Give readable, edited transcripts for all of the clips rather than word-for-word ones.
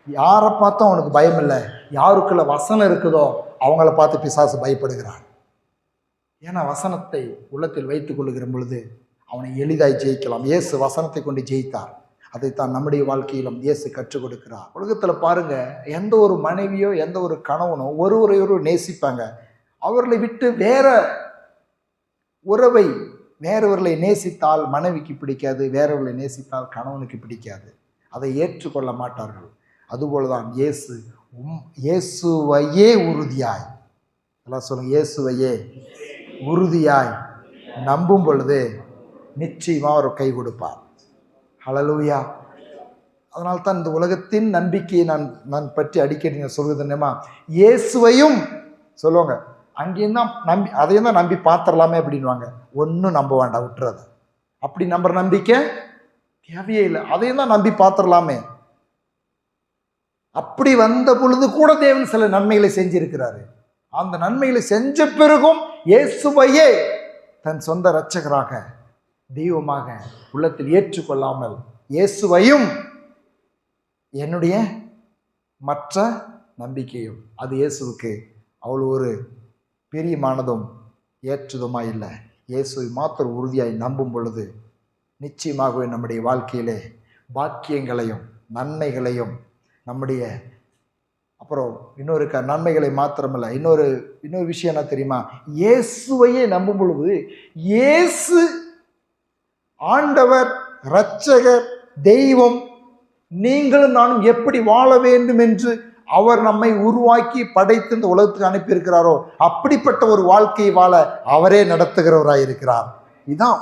யாரை பார்த்தும் அவனுக்கு பயம் இல்லை. யாருக்குள்ள வசனம் இருக்குதோ அவங்கள பார்த்து பிசாசு பயப்படுகிறான். ஏன்னா வசனத்தை உள்ளத்தில் வைத்துக் கொள்ளுகிற பொழுது அவனை எளிதாய் ஜெயிக்கலாம். இயேசு வசனத்தை கொண்டு ஜெயித்தார். அதைத்தான் நம்முடைய வாழ்க்கையிலும் இயேசு கற்றுக் கொடுக்கிறார். உலகத்தில் பாருங்க, எந்த ஒரு மனைவியோ எந்த ஒரு கணவனோ ஒருவரையொரு நேசிப்பாங்க. அவர்களை விட்டு வேற உறவை வேறவர்களை நேசித்தால் மனைவிக்கு பிடிக்காது, வேறவர்களை நேசித்தால் கணவனுக்கு பிடிக்காது. அதை ஏற்றுக்கொள்ள மாட்டார்கள். அதுபோலதான் இயேசுவையே உறுதியாய், எல்லாம் சொல்லுங்க, இயேசுவையே உறுதியாய் நம்பும் பொழுது நிச்சயமா அவர் கை கொடுப்பார். ஹல்லேலூயா. அதனால்தான் இந்த உலகத்தின் நம்பிக்கையை நான் பற்றி அடிக்கடி நான் சொல்வது என்னமா, இயேசுவையும் சொல்லுவாங்க, அங்கேயும் தான் நம்பி, அதையும் தான் நம்பி பார்த்துடலாமே அப்படின்வாங்க. ஒன்றும் நம்ப வேண்டாம், விட்டுறது. அப்படி நம்புற நம்பிக்கை தேவையே இல்லை. அதையும் தான் நம்பி பார்த்துடலாமே. அப்படி வந்த பொழுது கூட தேவன் சில நன்மைகளை செஞ்சிருக்கிறாரு. அந்த நன்மைகளை செஞ்ச பிறகும் இயேசுவையே தன் சொந்த இரட்சகராக தெய்வமாக உள்ளத்தில் ஏற்றுக்கொள்ளாமல் இயேசுவையும் என்னுடைய மற்ற நம்பிக்கையும், அது இயேசுவுக்கு அவ்வளோ ஒரு பிரியமானதும் ஏற்றதுமா இல்லை. இயேசுவை மாத்திரம் உறுதியாய் நம்பும் பொழுது நிச்சயமாகவே நம்முடைய வாழ்க்கையிலே பாக்கியங்களையும் நன்மைகளையும் நம்முடைய, அப்புறம் இன்னொரு நன்மைகளை மாத்திரமல்ல, இன்னொரு விஷயம் என்ன தெரியுமா, இயேசுவையே நம்பும் பொழுது இயேசு ஆண்டவர், இரட்சகர், தெய்வம், நீங்களும் நானும் எப்படி வாழ வேண்டும் என்று அவர் நம்மை உருவாக்கி படைத்து இந்த உலகத்துக்கு அனுப்பியிருக்கிறாரோ அப்படிப்பட்ட ஒரு வாழ்க்கையை வாழ அவரே நடத்துகிறவராயிருக்கிறார்.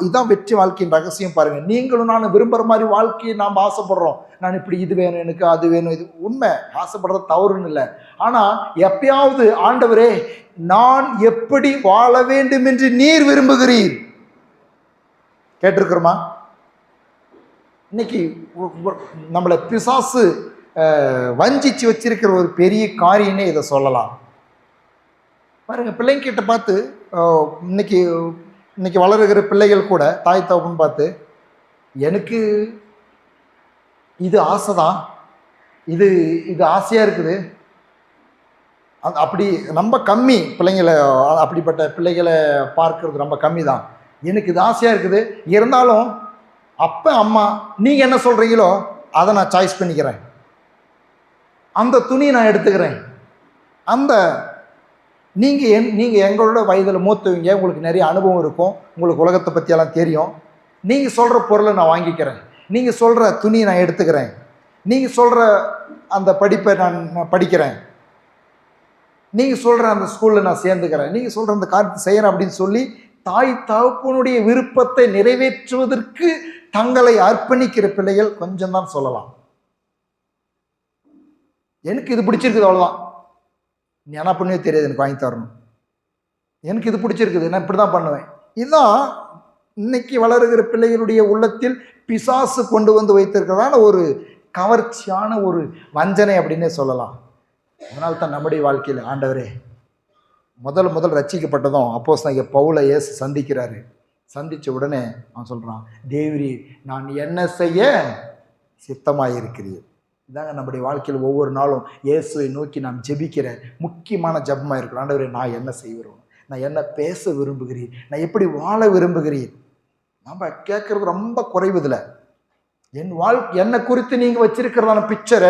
இதான் வெற்றி வாழ்க்கையின் ரகசியம். பாருங்க, நீங்களும் நானும் விரும்புகிற மாதிரி வாழ்க்கையை நாம் ஆசைப்படுறோம். நான் இப்படி இது வேணும், எனக்கு அது வேணும், இது உண்மை, ஆசைப்படுறது தவறுன்னு இல்லை. ஆனால் எப்பயாவது ஆண்டவரே நான் எப்படி வாழ வேண்டும் என்று நீர் விரும்புகிறீர் கேட்டிருக்கிறோமா? இன்னைக்கு நம்மளை பிசாசு வஞ்சிச்சு வச்சிருக்கிற ஒரு பெரிய காரியமே இதை சொல்லலாம். பாருங்க, பிள்ளைங்க கிட்ட பார்த்து, இன்னைக்கு வளருகிற பிள்ளைகள் கூட தாய் தகப்பன் பார்த்து, எனக்கு இது ஆசைதான், இது ஆசையாக இருக்குது, அப்படி ரொம்ப கம்மி பிள்ளைங்களை, அப்படிப்பட்ட பிள்ளைகளை பார்க்கறது ரொம்ப கம்மி தான். எனக்கு இது ஆசையாக இருக்குது, இருந்தாலும் அப்போ அம்மா நீங்கள் என்ன சொல்கிறீங்களோ அதை நான் சாய்ஸ் பண்ணிக்கிறேன், அந்த துணியை நான் எடுத்துக்கிறேன், அந்த நீங்கள் எங்களோட வயதில் மூத்தவங்க, உங்களுக்கு நிறைய அனுபவம் இருக்கும், உங்களுக்கு உலகத்தை பற்றியெல்லாம் தெரியும், நீங்கள் சொல்கிற பொருளை நான் வாங்கிக்கிறேன், நீங்கள் சொல்கிற துணியை நான் எடுத்துக்கிறேன், நீங்கள் சொல்கிற அந்த படிப்பை நான் படிக்கிறேன், நீங்கள் சொல்கிற அந்த ஸ்கூலில் நான் சேர்ந்துக்கிறேன், நீங்கள் சொல்கிற அந்த காரியத்தை செய்கிறேன் அப்படின்னு சொல்லி தாய் தகப்பனுடைய விருப்பத்தை நிறைவேற்றுவதற்கு தங்களை அர்ப்பணிக்கிற பிள்ளைகள் கொஞ்சம் தான் சொல்லலாம். எனக்கு இது பிடிச்சிருக்குது, அவ்வளோதான், நீ என்ன பண்ணுவே தெரியாது, எனக்கு வாங்கி தரணும், எனக்கு இது பிடிச்சிருக்குது, நான் இப்படி தான் பண்ணுவேன். இதுதான் இன்னைக்கு வளருகிற பிள்ளைகளுடைய உள்ளத்தில் பிசாசு கொண்டு வந்து வைத்திருக்கிறதான ஒரு கவர்ச்சியான ஒரு வஞ்சனை அப்படின்னே சொல்லலாம். அதனால தான் நம்முடைய வாழ்க்கையில் ஆண்டவரே முதல் ரட்சிக்கப்பட்டதும் அப்போஸ்தலனாகிய பவுலை இயேசு சந்திக்கிறாரு. சந்தித்த உடனே அவன் சொல்கிறான், தேவரீ நான் என்ன செய்ய சித்தமாயிருக்கிறீர். இதாங்க நம்முடைய வாழ்க்கையில் ஒவ்வொரு நாளும் இயேசுவை நோக்கி நாம் ஜெபிக்கிற முக்கியமான ஜெபமாக இருக்கிறோம். ஆண்டவரே நான் என்ன செய்கிறோம், நான் என்ன பேச விரும்புகிறீர், நான் எப்படி வாழ விரும்புகிறீர். நம்ம கேட்குறது ரொம்ப குறைவுதில்லை. என்னை குறித்து நீங்கள் வச்சிருக்கிறதான பிக்சர்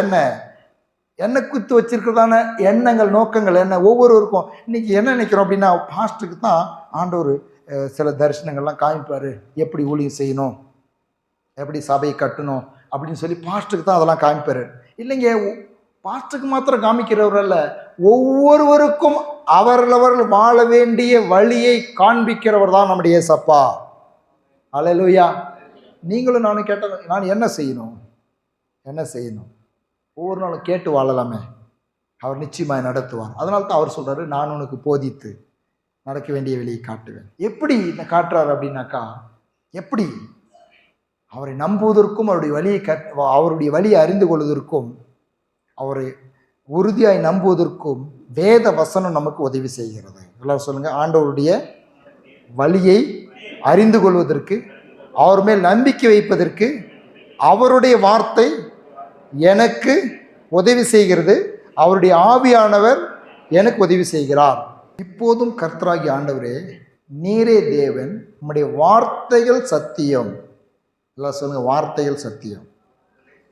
என்னை குறித்து வச்சிருக்கிறதான எண்ணங்கள், நோக்கங்கள் என்ன, ஒவ்வொருவருக்கும் இன்றைக்கி என்ன நினைக்கிறோம் அப்படின்னா, பாஸ்ட்டுக்கு தான் ஆண்டவர் சில தரிசனங்கள்லாம் காமிப்பார், எப்படி ஊழியம் செய்யணும், எப்படி சபையை கட்டணும் அப்படின்னு சொல்லி பாஸ்ட்டுக்கு தான் அதெல்லாம் காமிப்பார். இல்லைங்க, பாஸ்ட்டுக்கு மாத்திரம் காமிக்கிறவர் அல்ல, ஒவ்வொருவருக்கும் அவர்கள் வாழ வேண்டிய வழியை காண்பிக்கிறவர் தான் நம்முடைய இயேசப்பா. அல்லேலூயா. நீங்களும் நானும் கேட்ட, நான் என்ன செய்யணும் ஒவ்வொரு நாளும் கேட்டு வாழலாமே, அவர் நிச்சயமாக நடத்துவார். அதனால தான் அவர் சொல்கிறாரு, நான் உனக்கு போதித்து நடக்க வேண்டிய வழியை காட்டுவேன். எப்படி காட்டுறாரு அப்படின்னாக்கா, எப்படி அவரை நம்புவதற்கும் அவருடைய வழியை அறிந்து கொள்வதற்கும் அவரை உறுதியாய் நம்புவதற்கும் வேத வசனம் நமக்கு உதவி செய்கிறது. எல்லாரும் சொல்லுங்க, ஆண்டவருடைய வழியை அறிந்து கொள்வதற்கு, அவர் மேல் நம்பிக்கை வைப்பதற்கு அவருடைய வார்த்தை எனக்கு உதவி செய்கிறது, அவருடைய ஆவியானவர் எனக்கு உதவி செய்கிறார். இப்போதும் கர்த்தராகிய ஆண்டவரே, நீரே தேவன், உம்முடைய வார்த்தைகள் சத்தியம். எல்லாம் சொல்லுங்க, வார்த்தைகள் சத்தியம்.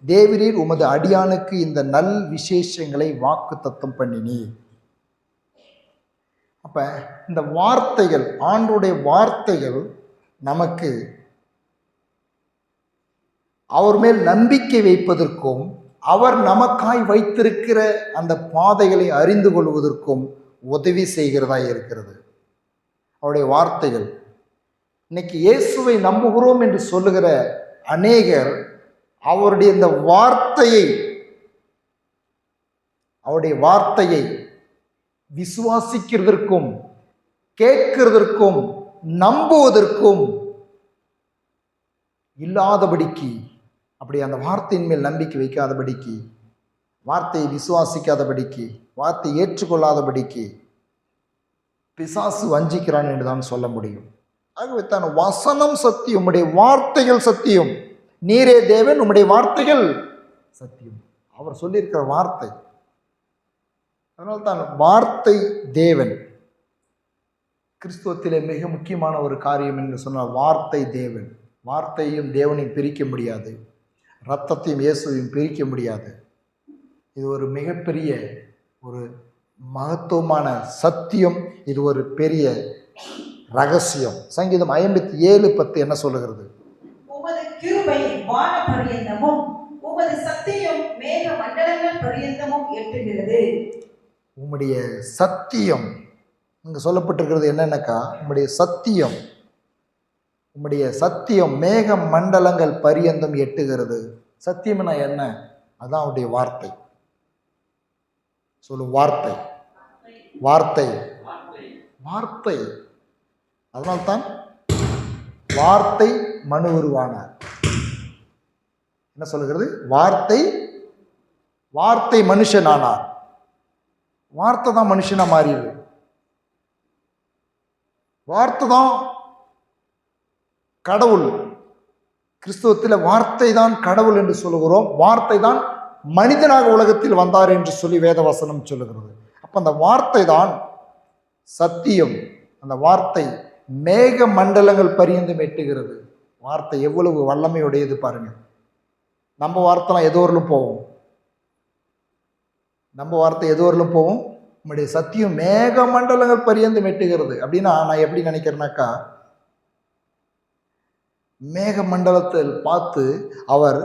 தேவரீர் உமது அடியானுக்கு இந்த நல் விசேஷங்களை வாக்கு தத்தம் பண்ணினீர். அப்ப இந்த வார்த்தைகள், ஆண்டவருடைய வார்த்தைகள் நமக்கு அவர் மேல் நம்பிக்கை வைப்பதற்கும், அவர் நமக்காய் வைத்திருக்கிற அந்த பாதைகளை அறிந்து கொள்வதற்கும் உதவி செய்கிறதா இருக்கிறது அவருடைய வார்த்தைகள். இன்னைக்கு இயேசுவை நம்புகிறோம் என்று சொல்லுகிற அநேகர் அவருடைய இந்த அவருடைய வார்த்தையை விசுவாசிக்கிறதற்கும், கேட்கிறதற்கும், நம்புவதற்கும் இல்லாதபடிக்கு, அப்படி அந்த வார்த்தையின் மேல் நம்பிக்கை வைக்காதபடிக்கு, வார்த்தையை விசுவாசிக்காதபடிக்கு, வார்த்தையை ஏற்றுக்கொள்ளாதபடிக்கு பிசாசு வஞ்சிக்கிறான் என்று தான் சொல்ல முடியும். ஆகவே தான் வசனம் சத்தியம், உம்முடைய வார்த்தைகள் சத்தியம். நீரே தேவன், உம்முடைய வார்த்தைகள் சத்தியம். அவர் சொல்லியிருக்கிற வார்த்தை. அதனால்தான் வார்த்தை தேவன். கிறிஸ்துவத்திலே மிக முக்கியமான ஒரு காரியம் என்று சொன்னால் வார்த்தை தேவன். வார்த்தையும் தேவனையும் பிரிக்க முடியாது, இரத்தத்தையும் இயேசுவையும் பிரிக்க முடியாது. இது ஒரு மிகப்பெரிய ஒரு மகத்துவமான சத்தியம். இது ஒரு பெரிய ரகசியம். சங்கீதம் 57:10 என்ன சொல்லுகிறது? உமது கிருபை வான பரியந்தமும் உமது சத்தியம் மேக மண்டலங்கள் பரியந்தமும் எட்டுகிறது. உம்முடைய சத்தியம் இங்க சொல்லப்பட்டிருக்கிறது என்னன்னாக்கா, உம்முடைய சத்தியம் மேக மண்டலங்கள் பரியந்தம் எட்டுகிறது. சத்தியம்னா என்ன? அதான் அவருடைய வார்த்தை. சொல்லு, வார்த்தை, வார்த்தை, வார்த்தை. அதனால்தான் வார்த்தை மனு உருவானார். என்ன சொல்லுகிறது? வார்த்தை மனுஷனானார். வார்த்தை தான் மனுஷனா மாறியது. வார்த்தை தான் கடவுள். கிறிஸ்துவத்தில் வார்த்தை தான் கடவுள் என்று சொல்லுகிறோம். வார்த்தை தான் மனிதனாக உலகத்தில் வந்தார் என்று சொல்லி வேதவசனம் சொல்லுகிறது. அப்ப அந்த வார்த்தை தான் சத்தியம். அந்த வார்த்தை மேக மண்டலங்கள் பரியந்தம் எட்டுகிறது. வார்த்தை எவ்வளவு வல்லமையுடையது பாருங்க. நம்ம வார்த்தைலாம் எதோரிலும் போவோம். நம்முடைய சத்தியம் மேக மண்டலங்கள் பரியந்தம் எட்டுகிறது. அப்படின்னா நான் எப்படி நினைக்கிறேன்னாக்கா, மேக மண்டலத்தில் பார்த்து அவர்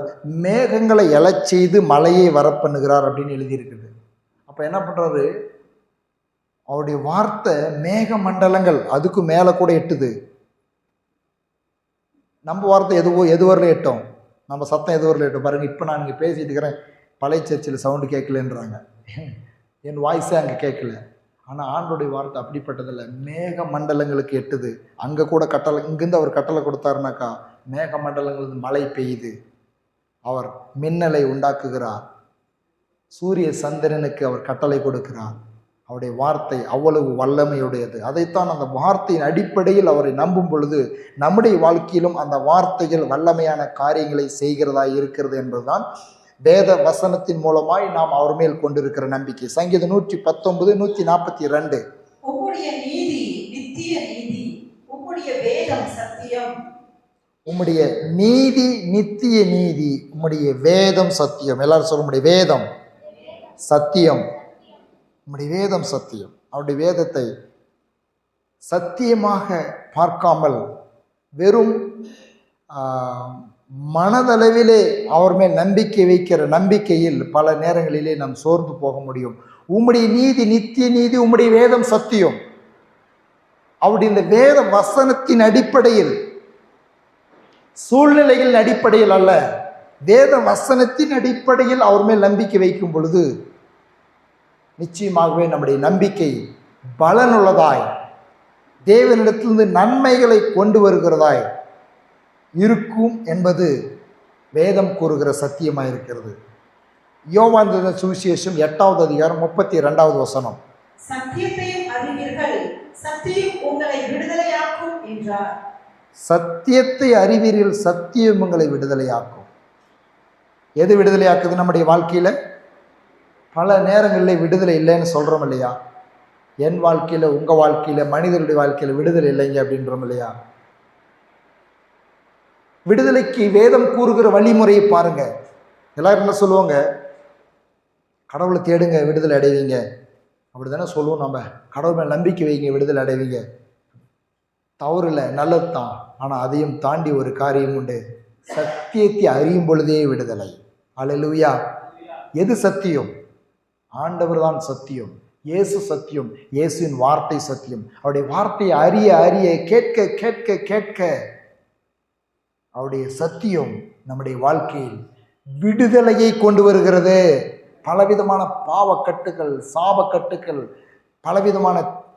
மேகங்களை எழச் செய்து மழையை வரப்பண்ணுகிறார் அப்படின்னு எழுதியிருக்குது. அப்போ என்ன பண்ணுறாரு? அவருடைய வார்த்தை மேக மண்டலங்கள் அதுக்கு மேலே கூட எட்டுது. நம்ம வார்த்தை எதுவரையில் எட்டும்? நம்ம சத்தம் எதுவரையில் எட்டும்? பாருங்க, இப்போ நான் இங்கே பேசிட்டு இருக்கிறேன், பழைய சர்ச்சில் சவுண்டு கேட்கலன்றாங்க. என் வாய்ஸே அங்கே கேட்கல. ஆனால் ஆண்டோடைய வார்த்தை அப்படிப்பட்டதில்லை. மேக மண்டலங்களுக்கு எட்டுது. அங்கே கூட கட்டளை, இங்கேருந்து அவர் கட்டளை கொடுத்தாருனாக்கா மேக மண்டலங்களுக்கு மழை பெய்யுது. அவர் மின்னலை உண்டாக்குகிறார். சூரிய சந்திரனுக்கு அவர் கட்டளை கொடுக்கிறார். அவருடைய வார்த்தை அவ்வளவு வல்லமையுடையது. அதைத்தான் அந்த வார்த்தையின் அடிப்படையில் அவரை நம்பும் பொழுது நம்முடைய வாழ்க்கையிலும் அந்த வார்த்தைகள் வல்லமையான காரியங்களை செய்கிறதா இருக்கிறது என்பதுதான் வேத வசனத்தின் மூலமாய் நாம் அவர் மேல் கொண்டிருக்கிற நம்பிக்கை. சங்கீதம் 119, 142. உம்முடைய நீதி நித்திய நீதி, உம்முடைய வேதம் சத்தியம். உம்முடைய நீதி நித்திய நீதி, உம்முடைய வேதம் சத்தியம். எல்லாரும் சொல்ல முடியும், வேதம் சத்தியம். உம்முடைய வேதம் சத்தியம். அவருடைய வேதத்தை சத்தியமாக பார்க்காமல் வெறும் மனதளவிலே அவர் மேல் நம்பிக்கை வைக்கிற நம்பிக்கையில் பல நேரங்களிலே நாம் சோர்ந்து போக முடியும். உம்முடைய நீதி நித்திய நீதி, உம்முடைய வேதம் சத்தியம். அவருடைய இந்த வேத வசனத்தின் அடிப்படையில், சூழ்நிலைகளின் அடிப்படையில் அல்ல, வேத வசனத்தின் அடிப்படையில் அவர் மேல் நம்பிக்கை வைக்கும் பொழுது நிச்சயமாகவே நம்முடைய நம்பிக்கை பலனுள்ளதாய், தேவனிடத்திலிருந்து நன்மைகளை கொண்டு வருகிறதாய் இருக்கும் என்பது வேதம் கூறுகிற சத்தியமாக இருக்கிறது. யோவான் சுவிசேஷம் 8வது அதிகாரம் 32வது வசனம். சத்தியத்தையும் அறிவீர்கள், சத்தியம் உங்களை விடுதலையாக்கும் என்றார். சத்தியத்தை அறிவீர்கள், சத்தியம் உங்களை விடுதலையாக்கும். எது விடுதலையாக்குது நம்முடைய வாழ்க்கையில? பல நேரங்களில் விடுதலை இல்லைன்னு சொல்கிறோம் இல்லையா? என் வாழ்க்கையில், உங்கள் வாழ்க்கையில், மனிதனுடைய வாழ்க்கையில் விடுதலை இல்லைங்க அப்படின்றோம் இல்லையா? விடுதலைக்கு வேதம் கூறுகிற வழிமுறையை பாருங்க. எல்லாரும் என்ன சொல்லுவாங்க? கடவுளை தேடுங்க விடுதலை அடைவீங்க அப்படி தானே சொல்லுவோம். நம்ம கடவுள் மேல் நம்பிக்கை வைங்க விடுதலை அடைவீங்க. தவறு இல்லை, நல்லது தான். ஆனால் அதையும் தாண்டி ஒரு காரியம் உண்டு. சத்தியத்தை அறியும் பொழுதே விடுதலை. அல்லேலூயா. எது சத்தியம்? ஆண்டவர் தான் சத்தியம். இயேசு சத்தியம். இயேசுவின் வார்த்தை சத்தியம். அவருடைய வார்த்தையை அறிய அறிய, கேட்க கேட்க கேட்க, அவருடைய சத்தியம் நம்முடைய வாழ்க்கையில் விடுதலையை கொண்டு வருகிறது. பலவிதமான பாவக்கட்டுகள், சாபக்கட்டுகள், பலவிதமான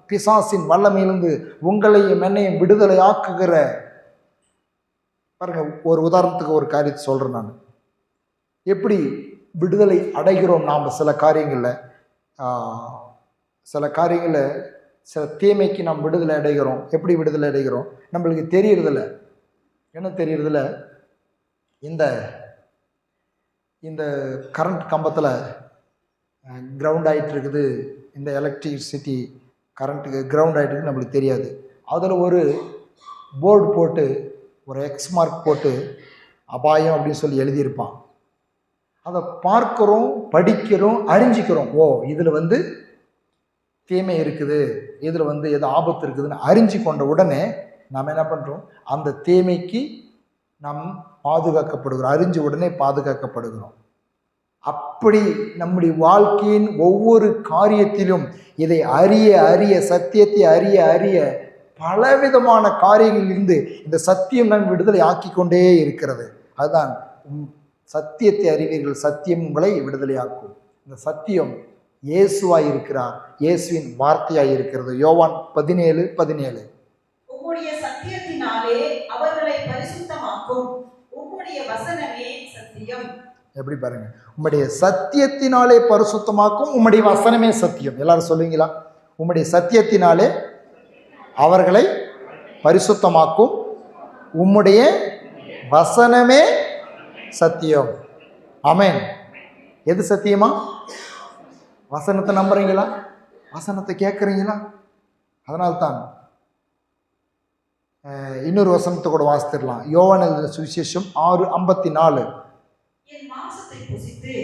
பிசாசின் வல்லமையிலிருந்து உங்களையும் என்னையும் விடுதலை ஆக்குகிற பாருங்க. ஒரு உதாரணத்துக்கு ஒரு காரியத்தை சொல்கிறேன் நான். எப்படி விடுதலை அடைகிறோம்? நாம் சில காரியங்களில் சில தீமைக்கு நாம் விடுதலை அடைகிறோம். எப்படி விடுதலை அடைகிறோம்? நம்மளுக்கு தெரியறதில்ல. என்ன தெரியறதில்ல? இந்த கரண்ட் கம்பத்தில் கிரவுண்ட் ஆகிட்டு இருக்குது, இந்த எலக்ட்ரிசிட்டி கரண்ட்டுக்கு கிரவுண்ட் ஆகிட்டு நம்மளுக்கு தெரியாது. அதில் ஒரு போர்டு போட்டு, ஒரு எக்ஸ் மார்க் போட்டு அபாயம் அப்படின்னு சொல்லி எழுதியிருப்பான். அதை பார்க்குறோம், படிக்கிறோம், அறிஞ்சிக்கிறோம். ஓ, இதில் தீமை இருக்குது, இதில் ஏதோ ஆபத்து இருக்குதுன்னு அறிஞ்சு கொண்ட உடனே நாம் என்ன பண்ணுறோம்? அந்த தீமைக்கு நாம் பாதுகாக்கப்படுகிறோம். அறிஞ்ச உடனே பாதுகாக்கப்படுகிறோம். அப்படி நம்முடைய வாழ்க்கையின் ஒவ்வொரு காரியத்திலும் இதை அறிய அறிய, சத்தியத்தை அறிய அறிய, பலவிதமான காரியங்களிலிருந்து இந்த சத்தியம் நம் விடுதலை ஆக்கி கொண்டே இருக்கிறது. அதுதான் சத்தியத்தை அறிவீர்கள், சத்தியம் உங்களை விடுதலையாக்கும். இந்த சத்தியம் இயேசுவாய் இருக்கிறார், இயேசுவின் வார்த்தையாய் இருக்கிறது. யோவான் 17:17. உம்முடைய சத்தியத்தினாலே அவர்களை பரிசுத்தமாக்கும், உம்முடைய வசனமே சத்தியம். எப்படி பாருங்க, உம்முடைய சத்தியத்தினாலே பரிசுத்தமாக்கும், உம்முடைய வசனமே சத்தியம். எல்லாரும் சொல்லுவீங்களா? உம்முடைய சத்தியத்தினாலே அவர்களை பரிசுத்தமாக்கும், உம்முடைய வசனமே சத்தியம். ஆமென். எது சத்தியமா? வசனத்தை நம்புறீங்களா? வசனத்தை கேட்குறீங்களா? அதனால்தான் இன்னொரு வசனத்தை கூட வாசித்திடலாம். யோவான் எழுதின சுவிசேஷம் 6:54. என் மாம்சத்தை புசித்து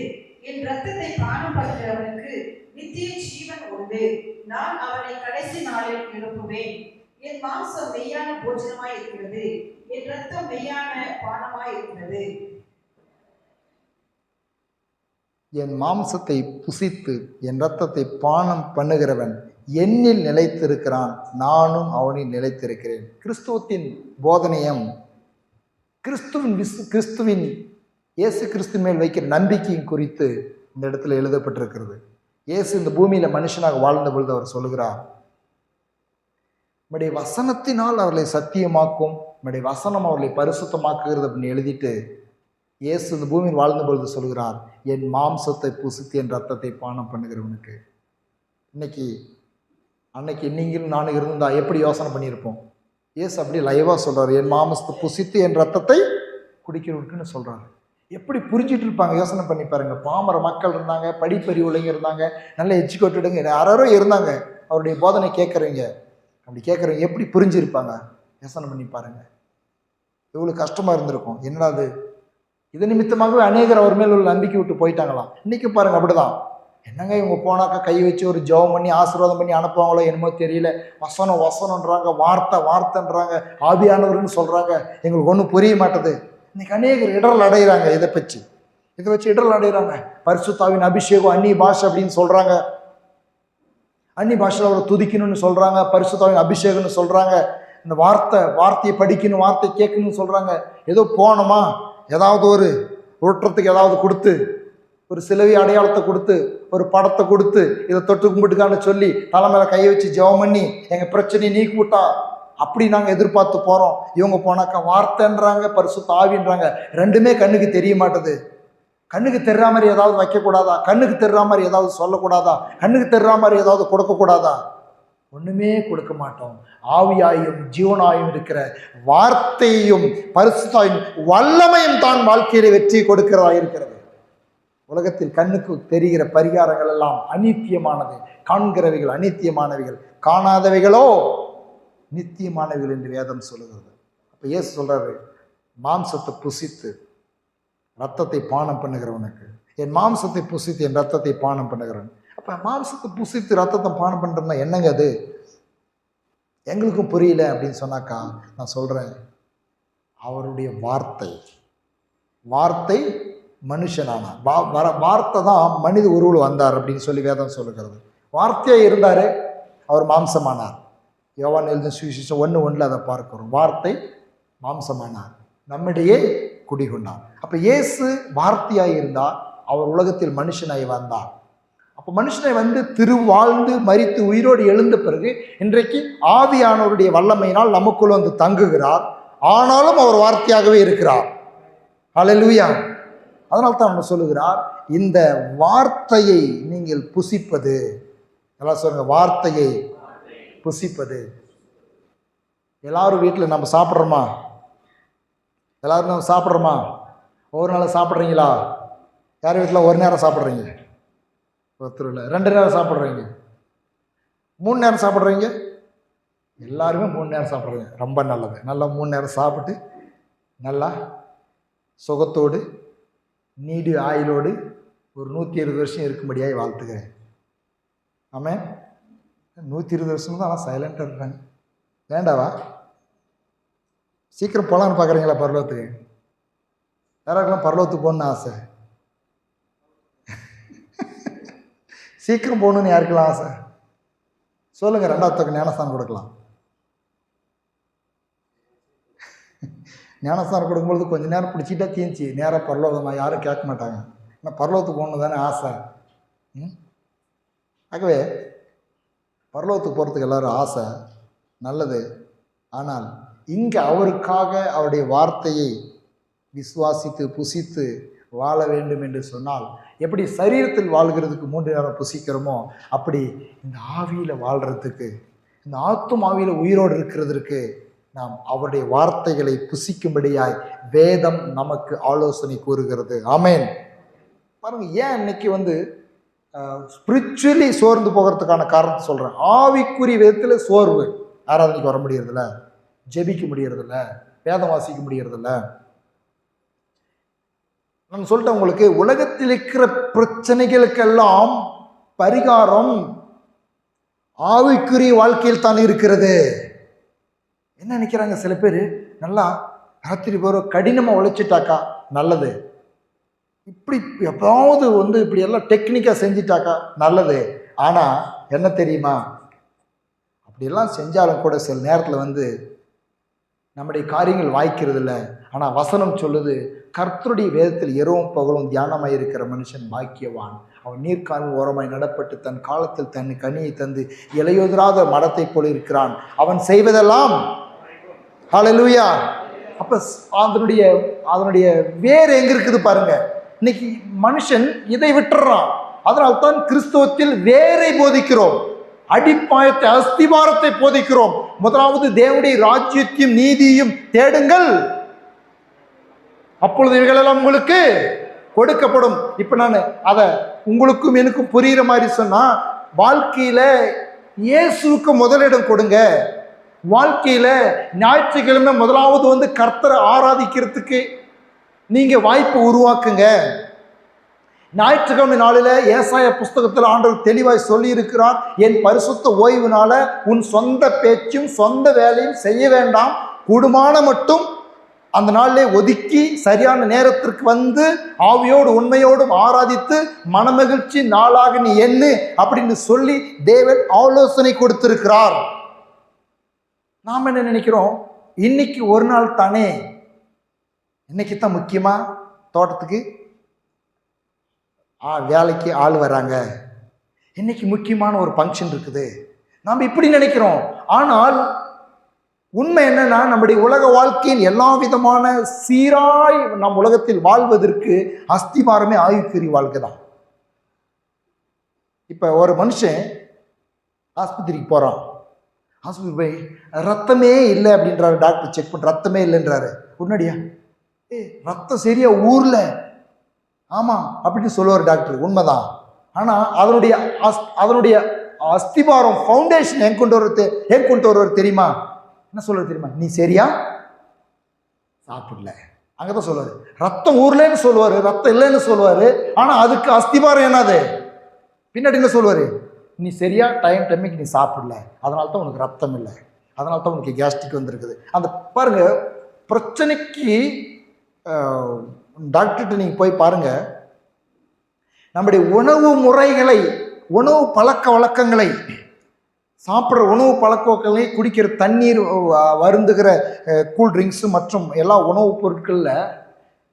என் இரத்தத்தை பானம் பண்ணுகிறவனுக்கு நித்திய ஜீவன் உண்டு. நான் அவனை கடைசி நாளில் எழுப்புவேன். என் மாம்சம் மெய்யான போஜனமாய் இருக்கிறது, என் இரத்தம் மெய்யான பானமாய் இருக்கிறது. என் மாம்சத்தை புசித்து என் இரத்தத்தை பானம் பண்ணுகிறவன் என்னில் நிலைத்திருக்கிறான், நானும் அவனில் நிலைத்திருக்கிறேன். கிறிஸ்துவத்தின் போதனையும் கிறிஸ்துவின் இயேசு கிறிஸ்து மேல் வைக்கிற நம்பிக்கையும் குறித்து இந்த இடத்துல எழுதப்பட்டிருக்கிறது. இயேசு இந்த பூமியில் மனுஷனாக வாழ்ந்த பொழுது அவர் சொல்லுகிறார், நம்முடைய வசனத்தினால் அவர்களை சத்தியமாக்கும், நம்முடைய வசனம் அவர்களை பரிசுத்தமாக்குகிறது அப்படின்னு எழுதிட்டு இயேசு இந்த பூமியில் வாழ்ந்த பொழுது சொல்கிறார், என் மாம்சத்தை புசித்து என் ரத்தத்தை பானம் பண்ணுகிறவனுக்கு. அன்னைக்கு நீங்களும் நானும் இருந்தா எப்படி யோசனை பண்ணியிருப்போம்? இயேசு அப்படி லைவாக சொல்கிறார், என் மாம்சத்தை புசித்து என் ரத்தத்தை குடிக்கிறவனுக்குன்னு சொல்கிறாரு. எப்படி புரிஞ்சிட்டு இருப்பாங்க? யோசனை பண்ணி பாருங்க. பாமர மக்கள் இருந்தாங்க, படிப்பறிவுலைங்க இருந்தாங்க, நல்ல எஜுகேட்டடுங்க யாரோ இருந்தாங்க. அவருடைய போதனை கேட்குறீங்க, அப்படி கேட்குறவங்க எப்படி புரிஞ்சிருப்பாங்க? யோசனை பண்ணி பாருங்க. எவ்வளோ கஷ்டமாக இருந்திருக்கும். என்னடா அது? இது நிமித்தமாகவே அநேகர் அவர் மேல் உள்ள நம்பிக்கை விட்டு போயிட்டாங்களாம். இன்றைக்கி பாருங்கள் அப்படிதான். என்னங்க இவங்க போனாக்கா கை வச்சு ஒரு ஜெபம் பண்ணி ஆசீர்வாதம் பண்ணி அனுப்புவாங்களோ என்னமோ தெரியல. வசனம்ன்றாங்க, வார்த்தைன்றாங்க, ஆவியானவர்னு சொல்கிறாங்க. எங்களுக்கு ஒன்றும் புரிய மாட்டேது. இன்னைக்கு அநேகர் இடரல் அடைகிறாங்க. இதை வச்சு இடரல் அடைகிறாங்க. பரிசுத்தாவின் அபிஷேகம், அந்நிய பாஷை அப்படின்னு சொல்கிறாங்க. அந்நிய பாஷையில் அவரை துதிக்கணும்னு சொல்கிறாங்க. பரிசுத்தாவின் அபிஷேகம்னு சொல்கிறாங்க. இந்த வார்த்தையை படிக்கணும், வார்த்தை கேட்கணும்னு சொல்கிறாங்க. ஏதோ போனோமா, ஏதாவது ஒரு ஊற்றத்துக்கு ஏதாவது கொடுத்து, ஒரு சிலுவை அடையாளத்தை கொடுத்து, ஒரு படத்தை கொடுத்து, இதை தொட்டு கும்பிட்டுக்கான்னு சொல்லி தலைமையில கையை வச்சு ஜெபம் பண்ணி எங்கள் பிரச்சனையை நீக்கி விட்டா அப்படி நாங்கள் எதிர்பார்த்து போகிறோம். இவங்க போனாக்கா வார்த்தைன்றாங்க, பரிசுத்த ஆவின்றாங்க. ரெண்டுமே கண்ணுக்கு தெரிய மாட்டுது. கண்ணுக்கு தெரிற மாதிரி ஏதாவது வைக்கக்கூடாதா? கண்ணுக்கு தெரிற மாதிரி ஏதாவது சொல்லக்கூடாதா? கண்ணுக்கு தெரிற மாதிரி ஏதாவது கொடுக்கக்கூடாதா? ஒன்றுமே கொடுக்க மாட்டோம். ஆவியாயும் ஜீவனாயும் இருக்கிற வார்த்தையும் பரிசுத்தாயும் வல்லமையும் தான் வாழ்க்கையில வெற்றி கொடுக்கிறதா இருக்கிறது. உலகத்தில் கண்ணுக்கு தெரிகிற பரிகாரங்கள் எல்லாம் அநித்தியமானது, காண்கிறவைகள் அநித்தியமானவைகள், காணாதவைகளோ நித்தியமானவைகள் என்று வேதம் சொல்லுகிறது. அப்போ இயேசு சொல்றாரு, மாம்சத்தை புசித்து ரத்தத்தை பானம் பண்ணுகிறவனுக்கு, என் மாம்சத்தை புசித்து என் ரத்தத்தை பானம் பண்ணுகிறவன். அப்போ மாம்சத்தை புசித்து ரத்தத்தை பானம் பண்ணுறதுனா என்னங்க அது? எங்களுக்கும் புரியல அப்படின்னு சொன்னாக்கா நான் சொல்கிறேன், அவருடைய வார்த்தை மனுஷனானார். வார்த்தை தான் மனித உருவில் வந்தார் அப்படின்னு சொல்லி வேதம் சொல்லுகிறது. வார்த்தையாக இருந்தார், அவர் மாம்சமானார். யோவான் எழுதின சுவிசேஷம் 1:1 அதை பார்க்கிறோம். வார்த்தை மாம்சமானார், நம்மிடையே குடிகொண்டார். அப்போ இயேசு வார்த்தையாக இருந்தார், அவர் உலகத்தில் மனுஷனாய் வந்தார். அப்போ மனுஷனை வந்து திருவாழ்ந்து மரித்து உயிரோடு எழுந்த பிறகு இன்றைக்கு ஆவியானவருடைய வல்லமையினால் நமக்குள்ள வந்து தங்குகிறார். ஆனாலும் அவர் வார்த்தையாகவே இருக்கிறார். ஹல்லேலூயா. அதனால தான் நம்ம சொல்லுகிறார், இந்த வார்த்தையை நீங்கள் புசிப்பது, எல்லாம் சொல்லுங்க, வார்த்தையை புசிப்பது. எல்லாரும் வீட்டில் நம்ம சாப்பிட்றோமா? எல்லாரும் நம்ம சாப்பிட்றோமா? ஒரு நாள் சாப்பிட்றீங்களா? யார் வீட்டில் ஒரு நேரம் சாப்பிட்றீங்க? ஒருத்தர் இல்லை, 2 நேரம் சாப்பிட்றீங்க, 3 நேரம் சாப்பிட்றீங்க. எல்லாருமே 3 நேரம் சாப்பிட்றீங்க, ரொம்ப நல்லது. நல்லா 3 நேரம் சாப்பிட்டு நல்லா சுகத்தோடு நீடு ஆயுளோடு ஒரு 120 வருஷம் இருக்கும்படியாக வாழ்த்துக்கிறேன். ஆமாம், 120 வருஷம் தான். ஆனால் சைலண்டாக இருக்காங்க. வேண்டாவா? சீக்கிரம் போகலான்னு பார்க்குறீங்களா பரலோகத்துக்கு? யாராருக்கெல்லாம் பரலோகத்துக்கு போகணுன்னு ஆசை? சீக்கிரம் போகணுன்னு யாருக்கெல்லாம் ஆசை சொல்லுங்கள். 2வது ஞானஸ்தானம் கொடுக்கலாம். ஞானஸ்தானம் கொடுக்கும்பொழுது கொஞ்சம் நேரம் பிடிச்சிட்டா தீஞ்சி நேராக பரலோகமா, யாரும் கேட்க மாட்டாங்க. ஆனால் பரலோகத்துக்கு போகணும் தானே ஆசை. ஆகவே பரலோகத்துக்கு போகிறதுக்கு எல்லோரும் ஆசை, நல்லது. ஆனால் இங்கே அவருக்காக அவருடைய வார்த்தையை விசுவாசித்து புசித்து வாழ வேண்டும் என்று சொன்னால், எப்படி சரீரத்தில் வாழ்கிறதுக்கு 3 நேரம் புசிக்கிறோமோ அப்படி இந்த ஆவியில் வாழ்கிறதுக்கு, இந்த ஆவியில் உயிரோடு இருக்கிறதுக்கு நாம் அவருடைய வார்த்தைகளை புசிக்கும்படியாய் வேதம் நமக்கு ஆலோசனை கூறுகிறது. ஆமேன். பாருங்க, ஏன் இன்னைக்கு வந்து ஸ்பிரிச்சுவலி சோர்ந்து போகிறதுக்கான காரணத்தை சொல்கிறேன். ஆவிக்குரிய விதத்தில் சோர்வு. ஆராதனைக்கு வர முடியறதில்ல, ஜெபிக்க முடியறதில்ல, வேதம் வாசிக்க முடியறதில்ல. நான் சொல்லிட்டேன் உங்களுக்கு, உலகத்தில் இருக்கிற பிரச்சனைகளுக்கெல்லாம் பரிகாரம் ஆவிக்குரிய வாழ்க்கையில் தான் இருக்கிறது. என்ன நினைக்கிறாங்க சில பேர், நல்லா ராத்திரி போகிற கடினமாக உழைச்சிட்டாக்கா நல்லது, இப்படி எப்போது வந்து இப்படி எல்லாம் டெக்னிக்காக செஞ்சிட்டாக்கா நல்லது. ஆனால் என்ன தெரியுமா, அப்படியெல்லாம் செஞ்சாலும் கூட சில நேரத்தில் வந்து நம்முடைய காரியங்கள் வாய்க்கிறது இல்லை. ஆனால் வசனம் சொல்லுது, கர்த்தருடைய வேதத்தில் இரவும் பகலும் தியானமாய் இருக்கிற மனுஷன் பாக்கியவான். அவன் நீர்க்காலின் ஓரமாய் நடப்பட்டு தன் காலத்தில் தன் கனியை தந்து இலையுதிராத மரத்தை போல இருக்கிறான். அவன் செய்வதெல்லாம் ஹல்லேலூயா. அப்போ அதனுடைய வேறு எங்கே இருக்குது பாருங்க. இன்னைக்கு மனுஷன் இதை விட்டுறான். அதனால்தான் கிறிஸ்தவத்தில் வேரை போதிக்கிறோம், அடிப்பாயத்தை அஸ்திபாரத்தை போதிக்கிறோம். முதலாவது தேவனுடைய ராஜ்யத்தையும் நீதியையும் தேடுங்கள், அப்பொழுது இவைகளெல்லாம் உங்களுக்கு கொடுக்கப்படும். இப்போ நான் அதை உங்களுக்கும் எனக்கும் புரிகிற மாதிரி சொன்னால், வாழ்க்கையில் இயேசுவுக்கு முதலிடம் கொடுங்க. வாழ்க்கையில் ஞாயிற்றுக்கிழமை முதலாவது வந்து கர்த்தரை ஆராதிக்கிறதுக்கு நீங்கள் வாய்ப்பு உருவாக்குங்க. ஞாயிற்றுக்கிழமை நாளில் ஏசாயா புஸ்தகத்தில் ஆண்டவர் தெளிவாய் சொல்லி இருக்கிறார், என் பரிசுத்த ஓய்வுனால உன் சொந்த பேச்சும் சொந்த வேலையும் செய்ய வேண்டாம், கூடுமான மட்டும் அந்த நாளிலே ஒதுக்கி சரியான நேரத்திற்கு வந்து ஆவியோடு உண்மையோடும் ஆராதித்து மனமகிழ்ச்சி நாளாக நீ எண்ணு அப்படின்னு சொல்லி தேவன் ஆலோசனை கொடுத்திருக்கிறார். நாம் என்ன நினைக்கிறோம், இன்னைக்கு ஒரு நாள் தானே, இன்னைக்கு தான் முக்கியமா தோட்டத்துக்கு வேலைக்கு ஆள் வராங்க, இன்னைக்கு முக்கியமான ஒரு ஃபங்க்ஷன் இருக்குது, நாம் இப்படி நினைக்கிறோம். ஆனால் உண்மை என்னன்னா, நம்முடைய உலக வாழ்க்கையின் எல்லா விதமான சீராய் நம் உலகத்தில் வாழ்வதற்கு அஸ்திபாரமே ஆயுக்குரிய வாழ்க்கை தான். இப்போ ஒரு மனுஷன் ஆஸ்பத்திரிக்கு போகிறான், ஆஸ்பத்திரி போய் ரத்தமே இல்லை அப்படின்றாரு, டாக்டர் செக் பண்ண ரத்தமே இல்லைன்றாரு. உடனடியா ரத்தம் சரியா ஊரில் ஆமாம் அப்படின்னு சொல்லுவார் டாக்டர், உண்மைதான். ஆனால் அதனுடைய அஸ்திபாரம், ஃபவுண்டேஷன் எங்க கொண்டு வருவார் தெரியுமா? என்ன சொல்றது தெரியுமா? நீ சரியா சாப்பிடல, அங்கதான் சொல்லுவாரு. ரத்தம் ஊர்லன்னு சொல்லுவாரு, ரத்தம் இல்லைன்னு சொல்லுவாரு. ஆனா அதுக்கு அஸ்திபாரம் என்னது? பின்னாடி என்ன சொல்லுவாரு? நீ சரியா டைமுக்கு நீ சாப்பிடல, அதனால தான் உனக்கு ரத்தம் இல்லை, அதனால தான் உனக்கு கேஸ்ட்ரிக் வந்திருக்குது. அந்த பாருங்க, பிரச்சனைக்கு டாக்டர்கிட்ட நீங்க போய் பாருங்க, நம்முடைய உணவு முறைகளை, உணவு பழக்க வழக்கங்களை, சாப்பிட்ற உணவு பழக்க வழக்கங்களை, குடிக்கிற தண்ணீர், வருந்துகிற கூல்ட்ரிங்க்ஸ் மற்றும் எல்லா உணவுப் பொருட்களில்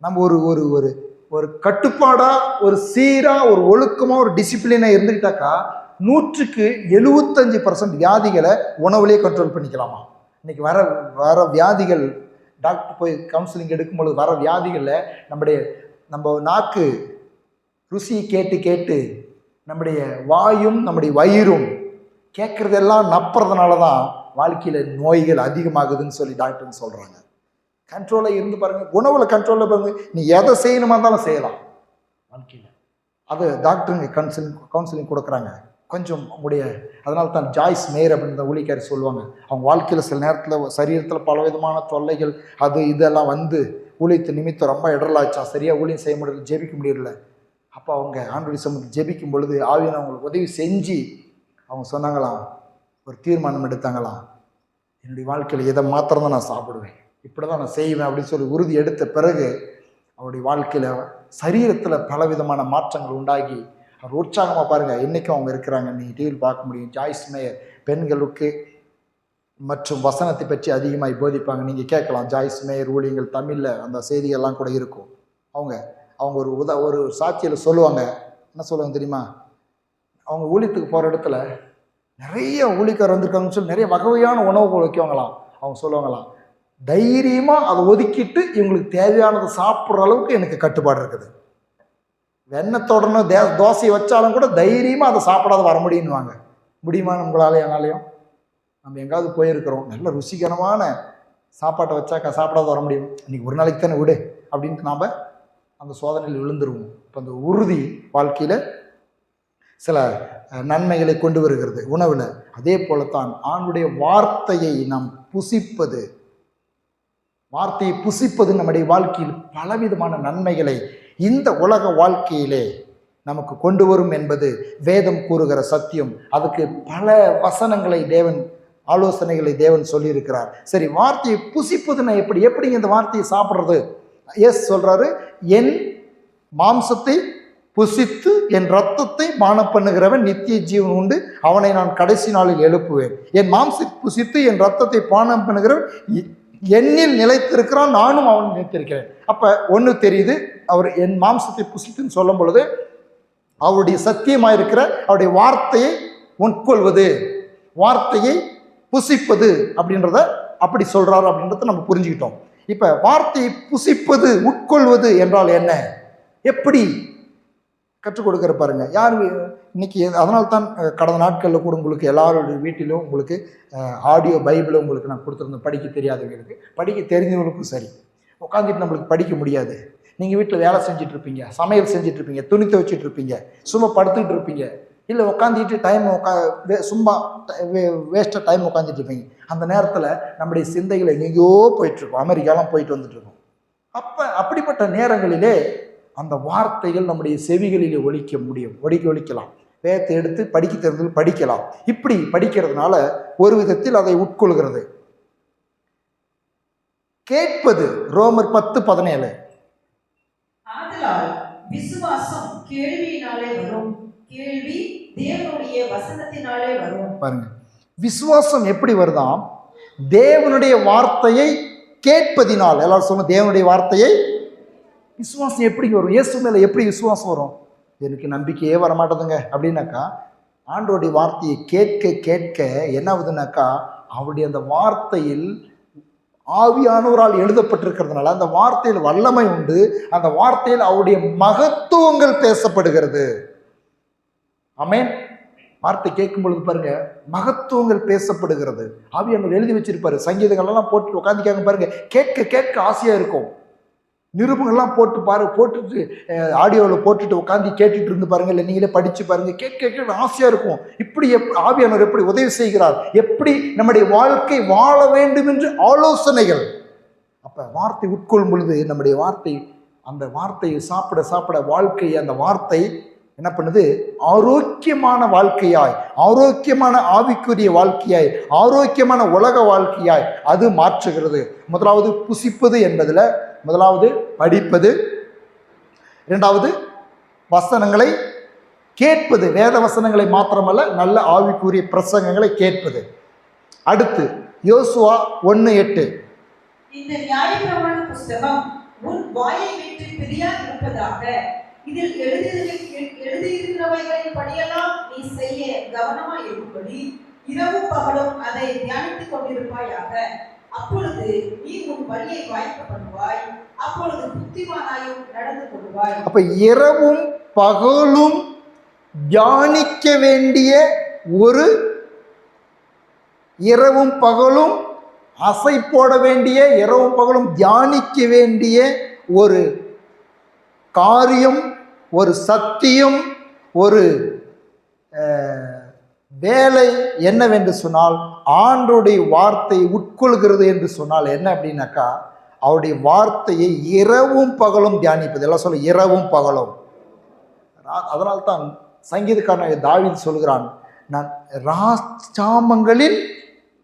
நம்ம ஒரு ஒரு ஒரு ஒரு கட்டுப்பாடாக, ஒரு சீராக, ஒரு ஒழுக்கமாக, ஒரு டிசிப்ளினாக இருந்துக்கிட்டாக்கா 100க்கு 75% வியாதிகளை உணவுலேயே கண்ட்ரோல் பண்ணிக்கலாமா? இன்னைக்கு வர வியாதிகள், டாக்டர் போய் கவுன்சிலிங் எடுக்கும்பொழுது வர வியாதிகளில் நம்ம நாக்கு ருசியை கேட்டு கேட்டு நம்முடைய வாயும் நம்முடைய வயிறும் கேட்குறதெல்லாம் நப்புறதுனால தான் வாழ்க்கையில் நோய்கள் அதிகமாகுதுன்னு சொல்லி டாக்டர்னு சொல்கிறாங்க. கண்ட்ரோலாக இருந்து பாருங்கள், உணவில் கண்ட்ரோலில் பாருங்கள். நீ எதை செய்யணுமா இருந்தாலும் செய்யலாம் வாழ்க்கையில். அது டாக்டருங்க கவுன்சிலிங் கொடுக்குறாங்க கொஞ்சம் உங்களுடைய. அதனால தான் ஜாய்ஸ் மேயர் அப்படின்ற ஊழியக்காரி சொல்லுவாங்க, அவங்க வாழ்க்கையில் சில நேரத்தில் சரீரத்தில் பலவிதமான தொல்லைகள் அது இதெல்லாம் வந்து ஊழியத்து நிமித்தம் ரொம்ப இடரலாச்சா, சரியாக ஊழியம் செய்ய முடியல, ஜெபிக்க முடியல. அப்போ அவங்க ஆண்டவருடைய சமூகத்தில் ஜெபிக்கும் பொழுது ஆவியான அவங்களுக்கு உதவி செஞ்சு அவங்க சொன்னாங்களாம், ஒரு தீர்மானம் எடுத்தாங்களாம், என்னுடைய வாழ்க்கையில் எதை மாத்திரம் தான் நான் சாப்பிடுவேன், இப்படி தான் நான் செய்வேன் அப்படின்னு சொல்லி உறுதி எடுத்த பிறகு அவருடைய வாழ்க்கையில் சரீரத்தில் பலவிதமான மாற்றங்கள் உண்டாகி அவர் உற்சாகமாக பாருங்கள் இன்றைக்கும் அவங்க இருக்கிறாங்க. நீங்கள் டிவியில் பார்க்க முடியும். ஜாய்ஸ் மேயர் பெண்களுக்கு மற்றும் வசனத்தை பற்றி அதிகமாக போதிப்பாங்க. நீங்கள் கேட்கலாம், ஜாய்ஸ் மேயர் ஊழியங்கள் தமிழில் அந்த செய்திகள்லாம் கூட இருக்கும். அவங்க ஒரு சாட்சியில் சொல்லுவாங்க. என்ன சொல்லுவாங்க தெரியுமா? அவங்க ஊழியத்துக்கு போகிற இடத்துல நிறைய ஊழியக்காரர் வந்திருக்காங்கன்னு சொல்லி நிறைய வகையான உணவுகள் வைக்குவாங்களாம். அவங்க சொல்லுவாங்களாம், தைரியமாக அதை ஒதுக்கிட்டு இவங்களுக்கு தேவையானதை சாப்பிட்ற அளவுக்கு எனக்கு கட்டுப்பாடு இருக்குது. வெண்ணத்தோடனே தோசையை வச்சாலும் கூட தைரியமாக அதை சாப்பிடாத வர முடியும்னுவாங்க. முடியுமா நம்மளால? என்னாலையும் நம்ம எங்காவது போயிருக்கிறோம், நல்ல ருசிகரமான சாப்பாட்டை வச்சாக்கா சாப்பிடாத வர முடியும்? இன்னைக்கு ஒரு நாளைக்கு தானே விடு அப்படின்ட்டு நாம் அந்த சோதனையில் விழுந்துருவோம். இப்போ அந்த உறுதி வாழ்க்கையில் சில நன்மைகளை கொண்டு வருகிறது உணவில். அதே போலத்தான் ஆண்டுடைய வார்த்தையை நாம் புசிப்பது, வார்த்தையை புசிப்பது நம்முடைய வாழ்க்கையில் பலவிதமான நன்மைகளை இந்த உலக வாழ்க்கையிலே நமக்கு கொண்டு வரும் என்பது வேதம் கூறுகிற சத்தியம். அதுக்கு பல வசனங்களை தேவன், ஆலோசனைகளை தேவன் சொல்லியிருக்கிறார். சரி, வார்த்தையை புசிப்பதுன்னா எப்படிங்க இந்த வார்த்தையை சாப்பிட்றது? சொல்றாரு, என் மாம்சத்தை புசித்து என் ரத்தத்தை பானம் பண்ணுகிறவன் நித்திய ஜீவன் உண்டு, அவனை நான் கடைசி நாளில் எழுப்புவேன். என் மாம்சத்தை புசித்து என் ரத்தத்தை பானம் பண்ணுகிறவன் என்னில் நிலைத்திருக்கிறான், நானும் அவன் நிலைத்திருக்கிறேன். அப்போ ஒன்று தெரியுது, அவர் என் மாம்சத்தை புசித்துன்னு சொல்லும் பொழுது அவருடைய சத்தியமாக இருக்கிற அவருடைய வார்த்தையை உட்கொள்வது, வார்த்தையை புசிப்பது அப்படின்றத அப்படி சொல்கிறாரு அப்படின்றத நம்ம புரிஞ்சுக்கிட்டோம். இப்போ வார்த்தையை புசிப்பது, உட்கொள்வது என்றால் என்ன, எப்படி கற்றுக் கொடுக்குற பாருங்க. யார் இன்னைக்கு, அதனால தான் கடந்த நாட்களில் கூட உங்களுக்கு எல்லாருடைய வீட்டிலும் உங்களுக்கு ஆடியோ பைபிளை உங்களுக்கு நான் கொடுத்துருந்தேன். படிக்க தெரியாதவங்களுக்கு, படிக்க தெரிஞ்சவங்களுக்கும் சரி. உட்காந்துட்டு நம்மளுக்கு படிக்க முடியாது. நீங்கள் வீட்டில் வேலை செஞ்சுட்டு இருப்பீங்க, சமையல் செஞ்சுட்டு இருப்பீங்க, துணி துவைச்சிட்டு இருப்பீங்க, சும்மா படுத்துக்கிட்டு இருப்பீங்க, இல்லை உட்காந்துட்டு டைம் சும்மா வேஸ்ட்டாக டைம் உட்காந்துட்டு இருப்பீங்க. அந்த நேரத்தில் நம்முடைய சிந்தைகள் எங்கேயோ போயிட்டுருக்கோம், அமெரிக்காலாம் போயிட்டு வந்துட்டுருக்கோம். அப்படிப்பட்ட நேரங்களிலே அந்த வார்த்தைகள் நம்முடைய செவிகளிலே ஒலிக்கலாம். வேதத்தை எடுத்து படிக்க தெரிஞ்சது படிக்கலாம். இப்படி படிக்கிறதுனால ஒரு விதத்தில் அதை உட்கொள்கிறது. கேட்பது, ரோமர் 10:17. ஆதலால் விசுவாசம் கேள்வியினாலே வரும், கேள்வி தேவனுடைய வசனத்தினாலே வரும். பாருங்க, விசுவாசம் எப்படி வருதாம்? தேவனுடைய வார்த்தையை கேட்பதினால். எல்லாரும் சொல்லுங்க, தேவனுடைய வார்த்தையை. விசுவாசம் எப்படி வரும்? இயேசு மேலே எப்படி விசுவாசம் வரும்? எனக்கு நம்பிக்கையே வரமாட்டதுங்க அப்படின்னாக்கா, ஆண்டோடைய வார்த்தையை கேட்க கேட்க என்ன ஆகுதுனாக்கா, அவருடைய அந்த வார்த்தையில் ஆவியானவரால் எழுதப்பட்டிருக்கிறதுனால அந்த வார்த்தையில் வல்லமை உண்டு. அந்த வார்த்தையில் அவருடைய மகத்துவங்கள் பேசப்படுகிறது. ஆமென். வார்த்தை கேட்கும் பொழுது பாருங்க, மகத்துவங்கள் பேசப்படுகிறது. ஆவியானவர் எழுதி வச்சிருப்பாரு, சங்கீதங்கள்லாம் போட்டு உட்காந்துக்காங்க பாருங்க. கேட்க கேட்க ஆசையா இருக்கும். நிருபங்கள்லாம் போட்டுட்டு ஆடியோவில் போட்டுட்டு உட்காந்து கேட்டுட்டு இருந்து பாருங்க, இல்லை நீங்களே படித்து பாருங்க. கேட்க ஆசையாக இருக்கும். இப்படி ஆவியானவர் எப்படி உதவி செய்கிறார், எப்படி நம்முடைய வாழ்க்கை வாழ வேண்டும் என்று ஆலோசனைகள். அப்போ வார்த்தை உட்கொள்ளும் பொழுது நம்முடைய வார்த்தை, அந்த வார்த்தையை சாப்பிட சாப்பிட வாழ்க்கை, அந்த வார்த்தை என்ன பண்ணுது, ஆரோக்கியமான வாழ்க்கையாய், ஆரோக்கியமான ஆவிக்குரிய வாழ்க்கையாய், ஆரோக்கியமான உலக வாழ்க்கையாய் அது மாற்றுகிறது. முதலாவது புசிப்பது என்பதில் முதலாவது படிப்பது, இரண்டாவது வசனங்களை கேட்பது, வேத வசனங்களை மாத்திரமல்ல நல்ல ஆவிக்குரிய பிரசங்கங்களை கேட்பது. அடுத்து யோசுவா 1:8, இந்த நியாயப்பிரமாண புஸ்தகம் உன் வாயை விட்டு பிரியாதிருப்பதாக, இதில் எழுதியிருக்கிறவைகளின் படியெல்லாம் நீ செய்ய கவனமாய் இருக்கும்படி இரவும் பகலும் அதை தியானித்துக் கொண்டிருப்பாயாக. அப்பொழுது நீ உன் வழியை வாய்க்க பண்ணுவாய், அப்பொழுது புத்திமானாயும் நடந்து கொள்வாய். அப்ப இரவும் பகலும் தியானிக்க வேண்டிய ஒரு, இரவும் பகலும் அசை போட வேண்டிய, இரவும் பகலும் தியானிக்க வேண்டிய ஒரு காரியம், ஒரு சத்தியம், ஒரு வேலை என்னவென்று சொன்னால் ஆண்டோடைய வார்த்தையை உட்கொள்கிறது என்று சொன்னால் என்ன அப்படின்னாக்கா, அவருடைய வார்த்தையை இரவும் பகலும் தியானிப்பது. எல்லாம் சொல்ல இரவும் பகலும். அதனால்தான் சங்கீதக்காரன் தாவீது சொல்கிறான், நான் ராச்சாமங்களில்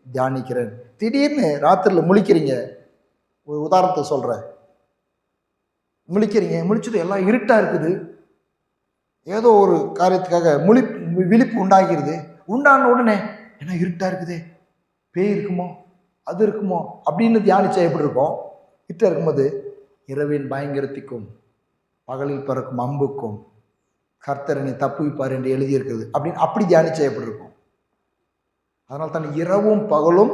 தியானிக்கிறேன். திடீர்னு ராத்திரியில் முழிக்கிறீங்க, ஒரு உதாரணத்தை சொல்கிறேன், முழிச்சுட்டு எல்லாம் இருட்டாக இருக்குது, ஏதோ ஒரு காரியத்துக்காக விழிப்பு உண்டாகிறது. உண்டான உடனே என்ன இருட்டாக இருக்குது, பேய் இருக்குமோ, அது இருக்குமோ அப்படின்னு தியானிச்சா எப்படி இருக்கும்? இருட்டாக இருக்கும்போது இரவின் பயங்கரத்திற்கும் பகலில் பிறக்கும் அம்புக்கும் கர்த்தரனை தப்புவிப்பார் என்று எழுதியிருக்கிறது அப்படின்னு அப்படி தியானிச்சா எப்படி இருக்கும்? அதனால் தான் இரவும் பகலும்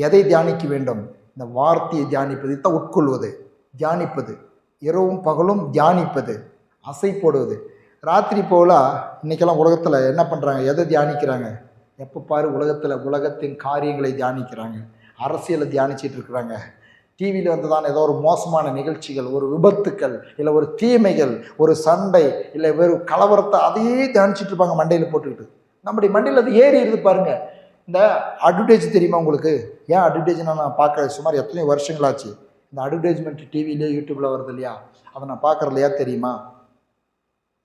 எதை தியானிக்க வேண்டும்? இந்த வார்த்தையை தியானிப்பது தான் உட்கொள்வது, தியானிப்பது. இரவும் பகலும் தியானிப்பது, அசை போடுவது. ராத்திரி போல இன்றைக்கெல்லாம் உலகத்தில் என்ன பண்ணுறாங்க, எதை தியானிக்கிறாங்க? எப்போ பாரு உலகத்தின் காரியங்களை தியானிக்கிறாங்க, அரசியலை தியானிச்சிட்டு இருக்கிறாங்க. டிவியில் வந்து தான் ஏதோ ஒரு மோசமான நிகழ்ச்சிகள், ஒரு விபத்துக்கள், இல்லை ஒரு தீமைகள், ஒரு சண்டை, இல்லை வேறு கலவரத்தை அதையே தியானிச்சிட்டு இருப்பாங்க மண்டையில் போட்டுக்கிட்டு. நம்முடைய மண்டையில் அது ஏறி இருந்து பாருங்க. இந்த அட்வர்டைஸ் தெரியுமா உங்களுக்கு? ஏன் அட்வர்டைஸ்னா நான் பார்க்குறது சுமார் எத்தனையோ வருஷங்களாச்சு. இந்த அட்வர்டைஸ்மெண்ட் டிவிலேயே யூடியூப்பில் வருது இல்லையா, அதை நான் பார்க்குறதுலையா தெரியுமா?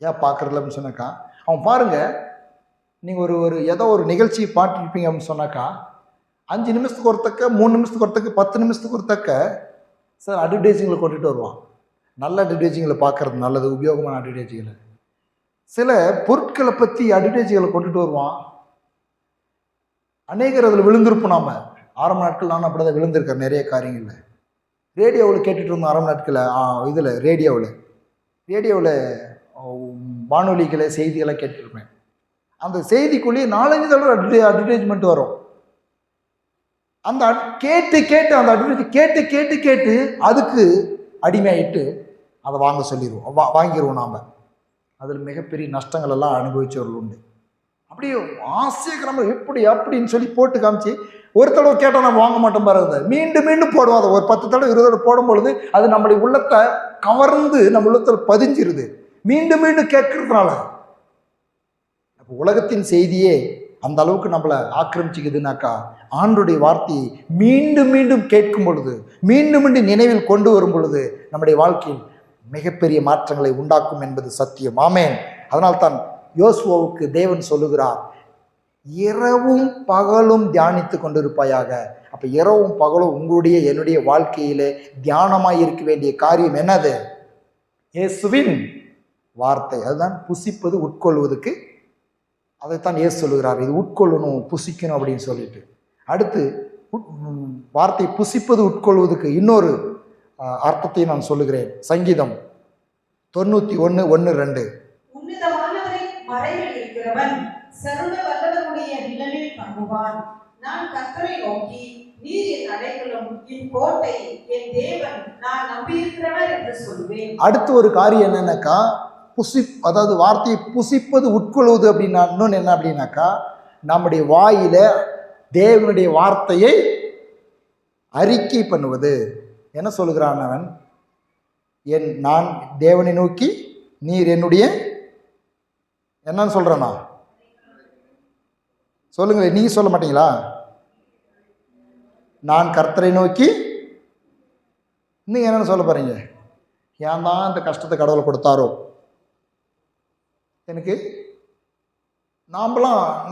ஏன் பார்க்குறதில்லன்னு சொன்னாக்கா, அவன் பாருங்கள், நீங்கள் ஒரு ஏதோ ஒரு நிகழ்ச்சியை பார்த்துருப்பீங்க அப்படின்னு சொன்னாக்கா 5 நிமிஷத்துக்கு ஒருத்தக்க, 3 நிமிஷத்துக்கு ஒருத்தக்க, 10 நிமிஷத்துக்கு ஒருத்தக்க சார் அட்வர்டைஸிங்களை கொண்டுட்டு வருவான். நல்ல அட்வர்டைஸிங்களை பார்க்குறது நல்லது, உபயோகமான அட்வர்டைஸிங்களை. சில பொருட்களை பற்றி அட்வர்டைஸிகளை கொண்டுட்டு வருவான். அநேகர் அதில் விழுந்திருப்போம். நாம் ஆரம்ப நாட்கள் நான் அப்படி தான் விழுந்திருக்கேன் நிறைய காரியங்களில். ரேடியோவில் கேட்டுட்டு இருந்தோம் ஆரம்ப நாட்களில். இதில் ரேடியோவில் வானொலிகளை செய்திகளை கேட்டுருப்பேன். அந்த செய்திக்குள்ளேயே 4-5 தடவை அட்வர்டைஸ்மெண்ட் வரும். அந்த கேட்டு அந்த அட்வர்டைஸ் கேட்டு அதுக்கு அடிமையாயிட்டு அதை வாங்க சொல்லிடுவோம், வாங்கிடுவோம் நாம். அதில் மிகப்பெரிய நஷ்டங்கள் எல்லாம் அனுபவிச்சவர்கள் உண்டு. அப்படியே ஆசைக்கிரம எப்படி அப்படின்னு சொல்லி போட்டு காமிச்சு ஒரு தடவை கேட்டால் நம்ம வாங்க மாட்டோம் பாருங்க. மீண்டும் போடுவோம். அதை ஒரு 10 தடவை 20 தடவை போடும் பொழுது அது நம்மளுடைய உள்ளத்தை கவர்ந்து நம்ம உள்ளத்தில் பதிஞ்சிருது. மீண்டும் கேட்கறதுனால அப்போ உலகத்தின் செய்தியே அந்த அளவுக்கு நம்மளை ஆக்கிரமிச்சுக்குதுனாக்கா, ஆண்டோடைய வார்த்தையை மீண்டும் கேட்கும் பொழுது, மீண்டும் நினைவில் கொண்டு வரும் பொழுது நம்முடைய வாழ்க்கையில் மிகப்பெரிய மாற்றங்களை உண்டாக்கும் என்பது சத்தியம். ஆமென். அதனால்தான் யோசுவாவுக்கு தேவன் சொல்லுகிறார், இரவும் பகலும் தியானித்து கொண்டிருப்பாயாக. அப்போ இரவும் பகலும் உங்களுடைய என்னுடைய வாழ்க்கையிலே தியானமாக இருக்க வேண்டிய காரியம் என்னது? இயேசுவின் வார்த்தை. அதுதான் புசிப்பது, உட்கொள்வதுக்கு அதைத்தான் இயேசு சொல்லுகிறார், இது உட்கொள்ளணும், புசிக்கணும் அப்படின்னு சொல்லிட்டு. அடுத்து வார்த்தை புசிப்பது உட்கொள்வதுக்கு இன்னொரு அர்த்தத்தை நான் சொல்லுகிறேன். சங்கீதம் 91:1-2. உன்னதமானவரை மறைவில் இருக்கிறவன் சர்வ வல்லவருடைய நிழலில் தங்குவான். நான் கர்த்தரை நோக்கி, நீர் என் அடைக்கலம், என் கோட்டை, என் தேவன், நான் நம்பியிருக்கிறவர் என்று சொல்வேன். அடுத்து ஒரு காரியம் என்னன்னாக்கா, அதாவது வார்த்தையை புசிப்பது உட்கொள்வது அப்படின்னா இன்னொன்று என்ன அப்படின்னாக்கா, நம்முடைய வாயில தேவனுடைய வார்த்தையை அறிக்கை பண்ணுவது. என்ன சொல்லுகிறான் அவன்? நான் தேவனை நோக்கி நீர் என்னுடைய என்னன்னு சொல்றேன்னா சொல்லுங்களேன், நீங்க சொல்ல மாட்டீங்களா? நான் கர்த்தரை நோக்கி, நீங்க என்னன்னு சொல்ல போறீங்க? ஏன் தான் இந்த கஷ்டத்தை கடவுள் கொடுத்தாரோ எனக்கு?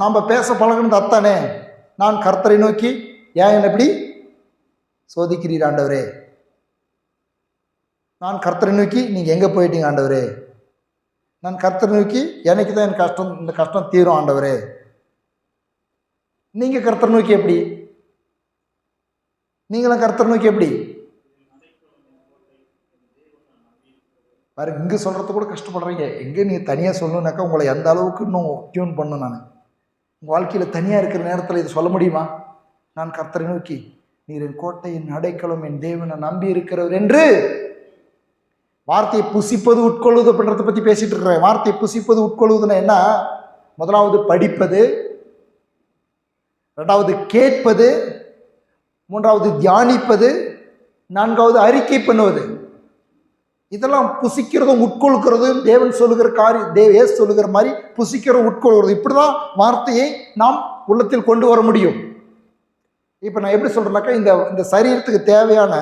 நாம் பேச பழகுனது அத்தானே. நான் கர்த்தரை நோக்கி, ஏன் என்ன எப்படி சோதிக்கிறீர் ஆண்டவரே? நான் கர்த்தரை நோக்கி, நீங்கள் எங்கே போயிட்டீங்க ஆண்டவரே? நான் கர்த்தரை நோக்கி, எனக்கு தான் இந்த கஷ்டம் தீரும் ஆண்டவரே. நீங்கள் கர்த்தரை நோக்கி எப்படி? நீங்களும் கர்த்தரை நோக்கி எப்படி பாருங்க, இங்கே சொல்கிறது கூட கஷ்டப்படுறீங்க. எங்கே நீங்கள் தனியாக சொல்லணுன்னாக்கா உங்களை எந்த அளவுக்கு இன்னும் டியூன் பண்ணணும். நான் உங்கள் வாழ்க்கையில் தனியாக இருக்கிற நேரத்தில் இது சொல்ல முடியுமா? நான் கர்த்தரை நோக்கி, நீர் என் கோட்டை, என் அடைக்கலம், என் தேவனை நம்பி இருக்கிறவர் என்று வார்த்தையை புசிப்பது உட்கொள்வது அப்படின்றத பற்றி பேசிட்டு இருக்கிறேன். வார்த்தையை புசிப்பது உட்கொள்வதுன்னா என்ன? முதலாவது படிப்பது, ரெண்டாவது கேட்பது, மூன்றாவது தியானிப்பது, நான்காவது அறிக்கை பண்ணுவது. இதெல்லாம் புசிக்கிறதும் உட்கொள்கிறதும் தேவன் சொல்லுகிற காரியம், இயேசு சொல்லுகிற மாதிரி புசிக்கிறதும் உட்கொள்கிறது. இப்படிதான் வார்த்தையை நாம் உள்ளத்தில் கொண்டு வர முடியும். இப்போ நான் எப்படி சொல்றேன்னாக்கா, இந்த சரீரத்துக்கு தேவையான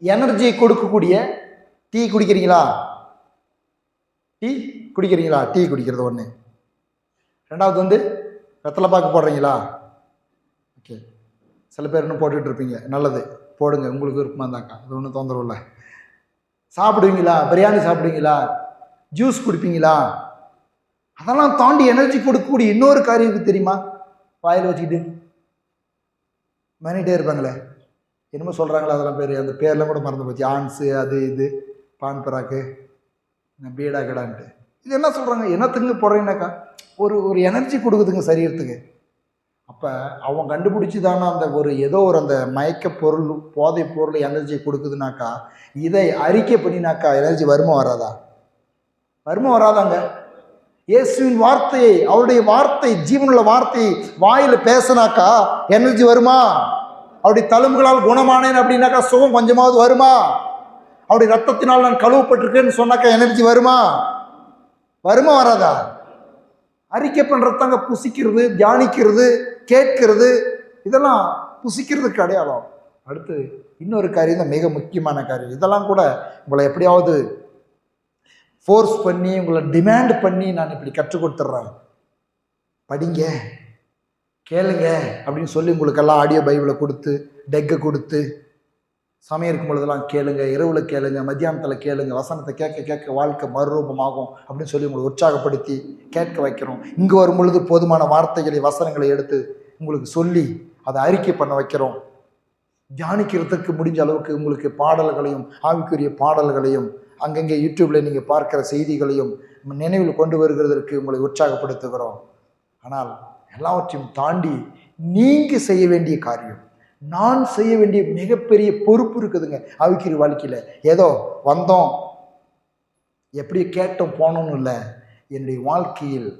எனர்ஜியை கொடுக்கக்கூடிய டீ குடிக்கிறீங்களா? டீ குடிக்கிறது ஒன்று. ரெண்டாவது வெத்தலை பாக்கு போடுறீங்களா? ஓகே, சில பேர் இன்னும் போட்டுட்டு இருப்பீங்க. நல்லது, போடுங்க, உங்களுக்கு விருப்பமாக இருந்தாக்கா, அது ஒன்றும் தொந்தரவு இல்லை. சாப்பிடுவீங்களா? பிரியாணி சாப்பிடுவீங்களா? ஜூஸ் குடிப்பீங்களா? அதெல்லாம் தாண்டி எனர்ஜி கொடுக்கக்கூடிய இன்னொரு காரியம் இருக்குது தெரியுமா? வாயில் வச்சுக்கிட்டு பண்ணிகிட்டே இருப்பாங்களே, என்னமோ சொல்கிறாங்களே, அதெல்லாம் பேர், அந்த பேர்லாம் கூட மறந்து போச்சு. ஆன்ஸு, அது இது, பான் பராக்கு, பீடா கடான்ட்டு, இது என்ன சொல்கிறாங்க? என்னத்துங்க போடுறீங்கனாக்கா ஒரு எனர்ஜி கொடுக்குதுங்க சரீரத்துக்கு. அப்போ அவன் கண்டுபிடிச்சி தானே அந்த ஏதோ அந்த மயக்க பொருள், போதை பொருள் எனர்ஜி கொடுக்குதுனாக்கா, இதை அறிக்கை பண்ணினாக்கா எனர்ஜி வருமா வராதா? வராதாங்க. இயேசுவின் வார்த்தையை, அவருடைய வார்த்தை, ஜீவனுள்ள வார்த்தையை வாயில் பேசினாக்கா எனர்ஜி வருமா? அவருடைய தழும்புகளால் குணமானேன் அப்படின்னாக்கா சுகம் கொஞ்சமாவது வருமா? அவருடைய ரத்தத்தினால் நான் கழுவப்பட்டிருக்கேன்னு சொன்னாக்கா எனர்ஜி வருமா? வராதா? அறிக்கை பண்ணுறதாங்க புசிக்கிறது, தியானிக்கிறது, கேட்கிறது, இதெல்லாம் புசிக்கிறதுக்கு அடையாளம். அடுத்து இன்னொரு காரியம் தான், மிக முக்கியமான காரியம். இதெல்லாம் கூட உங்களை எப்படியாவது ஃபோர்ஸ் பண்ணி, உங்களை டிமாண்ட் பண்ணி நான் இப்படி கற்றுக் கொடுத்துட்றேன், படிங்க, கேளுங்க அப்படின்னு சொல்லி உங்களுக்கெல்லாம் ஆடியோ பைபிளை கொடுத்து, டெக்கை கொடுத்து, சமயம் இருக்கும் பொழுதெல்லாம் கேளுங்க, இரவில் கேளுங்க, மத்தியானத்தில் கேளுங்க, வசனத்தை கேட்க கேட்க வாழ்க்கை மறுரூபமாகும் அப்படின்னு சொல்லி உங்களை உற்சாகப்படுத்தி கேட்க வைக்கிறோம். இங்கே வரும் பொழுது போதுமான வார்த்தைகளை, வசனங்களை எடுத்து உங்களுக்கு சொல்லி அதை அறிக்கை பண்ண வைக்கிறோம். தியானிக்கிறதுக்கு முடிஞ்ச அளவுக்கு உங்களுக்கு பாடல்களையும், ஆவிக்குரிய பாடல்களையும், அங்கங்கே யூடியூப்பில் நீங்கள் பார்க்குற செய்திகளையும் நினைவில் கொண்டு வருகிறதற்கு உங்களை உற்சாகப்படுத்துகிறோம். ஆனால் எல்லாவற்றையும் தாண்டி நீங்கள் செய்ய வேண்டிய காரியம், நான் செய்ய வேண்டிய மிகப்பெரிய பொறுப்பு இருக்குதுங்க ஆவிக்குரிய வாழ்க்கையில். ஏதோ வந்தோம், எப்படி கேட்டோம் போனோம்னு இல்லை. என்னுடைய வாழ்க்கையில்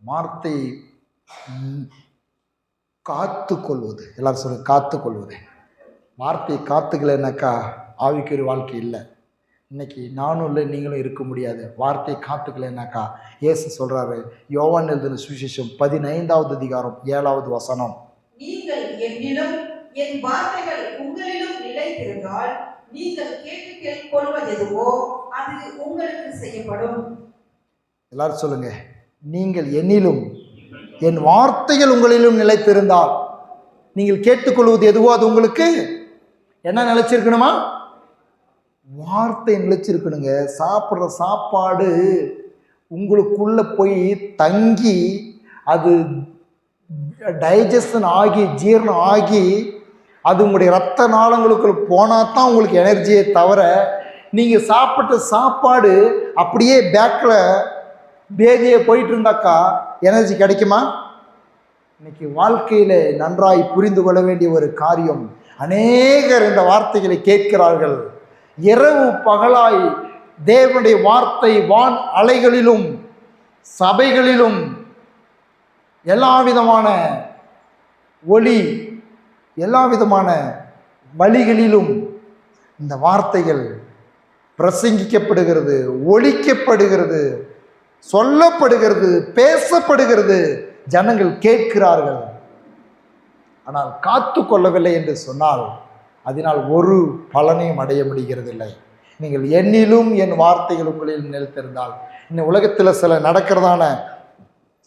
வார்த்தையை காத்துக்கொள்வது, எல்லாரும் சொல்லுங்க, காத்துக்கொள்வது. வார்த்தையை காத்துக்கலைன்னாக்கா ஆவிக்குரிய வாழ்க்கை இல்லை. இன்னைக்கு நானும் இல்லை, நீங்களும் இருக்க முடியாது. வார்த்தையை காத்துக்கலைன்னாக்கா இயேசு சொல்றாரு, யோவான் எழுதின சுவிசேஷம் 15வது அதிகாரம் 7வது வசனம், நீங்கள் என்னிலும் என் வார்த்தைகள் உங்களிலும் நிலைத்திருந்தால் நீங்கள் கேட்டுக்கொள்வது எதுவோ அது உங்களுக்கு செய்யப்படும். எல்லாரும் சொல்லுங்க, நீங்கள் என்னிலும் என் வார்த்தைகள் உங்களிலும் நிலைத்திருந்தால் நீங்கள் கேட்டுக்கொள்வது எதுவோ அது உங்களுக்கு என்ன நிலைச்சிருக்கணுமா? வார்த்தை நிலைச்சிருக்கணுங்க. சாப்பிட்ற சாப்பாடு உங்களுக்குள்ள போய் தங்கி அது டைஜஷன் ஆகி, ஜீரணம் ஆகி, அது உங்களுடைய ரத்த நாளங்களுக்குள்ள போனால் தான் உங்களுக்கு எனர்ஜியே தவிர, நீங்கள் சாப்பிட்ட சாப்பாடு அப்படியே பேக்கில் பேதியே போயிட்டு இருந்தாக்கா எனர்ஜி கிடைக்குமா? இன்னைக்கு வாழ்க்கையில் நன்றாய் புரிந்து கொள்ள வேண்டிய ஒரு காரியம், அநேகர் இந்த வார்த்தைகளை கேட்கிறார்கள். இரவு பகலாய் தேவனுடைய வார்த்தை வான் அலைகளிலும் சபைகளிலும் எல்லா விதமான ஒளி, எல்லா விதமான வழிகளிலும் இந்த வார்த்தைகள் பிரசங்கிக்கப்படுகிறது, ஒழிக்கப்படுகிறது, சொல்லப்படுகிறது, பேசப்படுகிறது, ஜனங்கள் கேட்கிறார்கள். ஆனால் காத்து கொள்ளவில்லை என்று சொன்னால் அதனால் ஒரு பலனையும் அடைய முடிகிறதில்லை. நீங்கள் என்னிலும் என் வார்த்தைகள் உங்களில் நிலைத்திருந்தால், இந்த உலகத்தில் சில நடக்கிறதான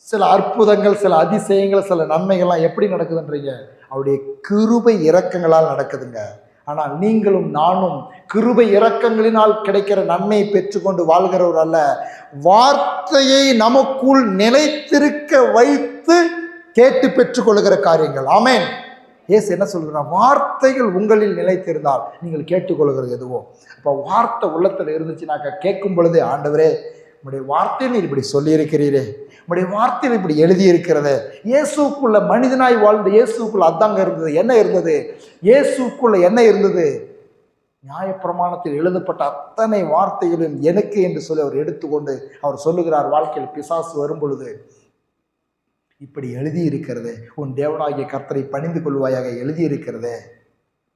சில அற்புதங்கள், சில அதிசயங்கள், சில நன்மைகள்லாம் எப்படி நடக்குதுன்றீங்க? அவருடைய கிருபை இரக்கங்களால் நடக்குதுங்க. ஆனால் நீங்களும் நானும் கிருபை இரக்கங்களினால் கிடைக்கிற நன்மையை பெற்றுக்கொண்டு வாழ்கிறவர் அல்ல, வார்த்தையை நமக்குள் நிலைத்திருக்க வைத்து கேட்டு பெற்றுக்கொள்கிற காரியங்கள். ஆமென். இயேசு என்ன சொல்கிறார்? வார்த்தைகள் உங்களில் நிலைத்திருந்தால் நீங்கள் கேட்டுக்கொள்கிறது எதுவோ. அப்போ வார்த்தை உள்ளத்தில் இருந்துச்சுனாக்கா கேட்கும் பொழுதே, ஆண்டவரே உங்களுடைய வார்த்தையில் நீர் இப்படி சொல்லியிருக்கிறீரே, உங்களுடைய வார்த்தையில் இப்படி எழுதியிருக்கிறது. இயேசுக்குள்ள மனிதனாய் வாழ்ந்த இயேசுக்குள்ள அதாங்க இருந்தது. என்ன இருந்தது? இயேசுக்குள்ள என்ன இருந்தது? நியாயப்பிரமாணத்தில் எழுதப்பட்ட அத்தனை வார்த்தைகளும் எனக்கு என்று சொல்லி அவர் எடுத்துக்கொண்டு அவர் சொல்லுகிறார், வாழ்க்கையில் பிசாசு வரும் பொழுது இப்படி எழுதியிருக்கிறது, உன் தேவனாகிய கர்த்தரை பணிந்து கொள்வாயாக எழுதியிருக்கிறது,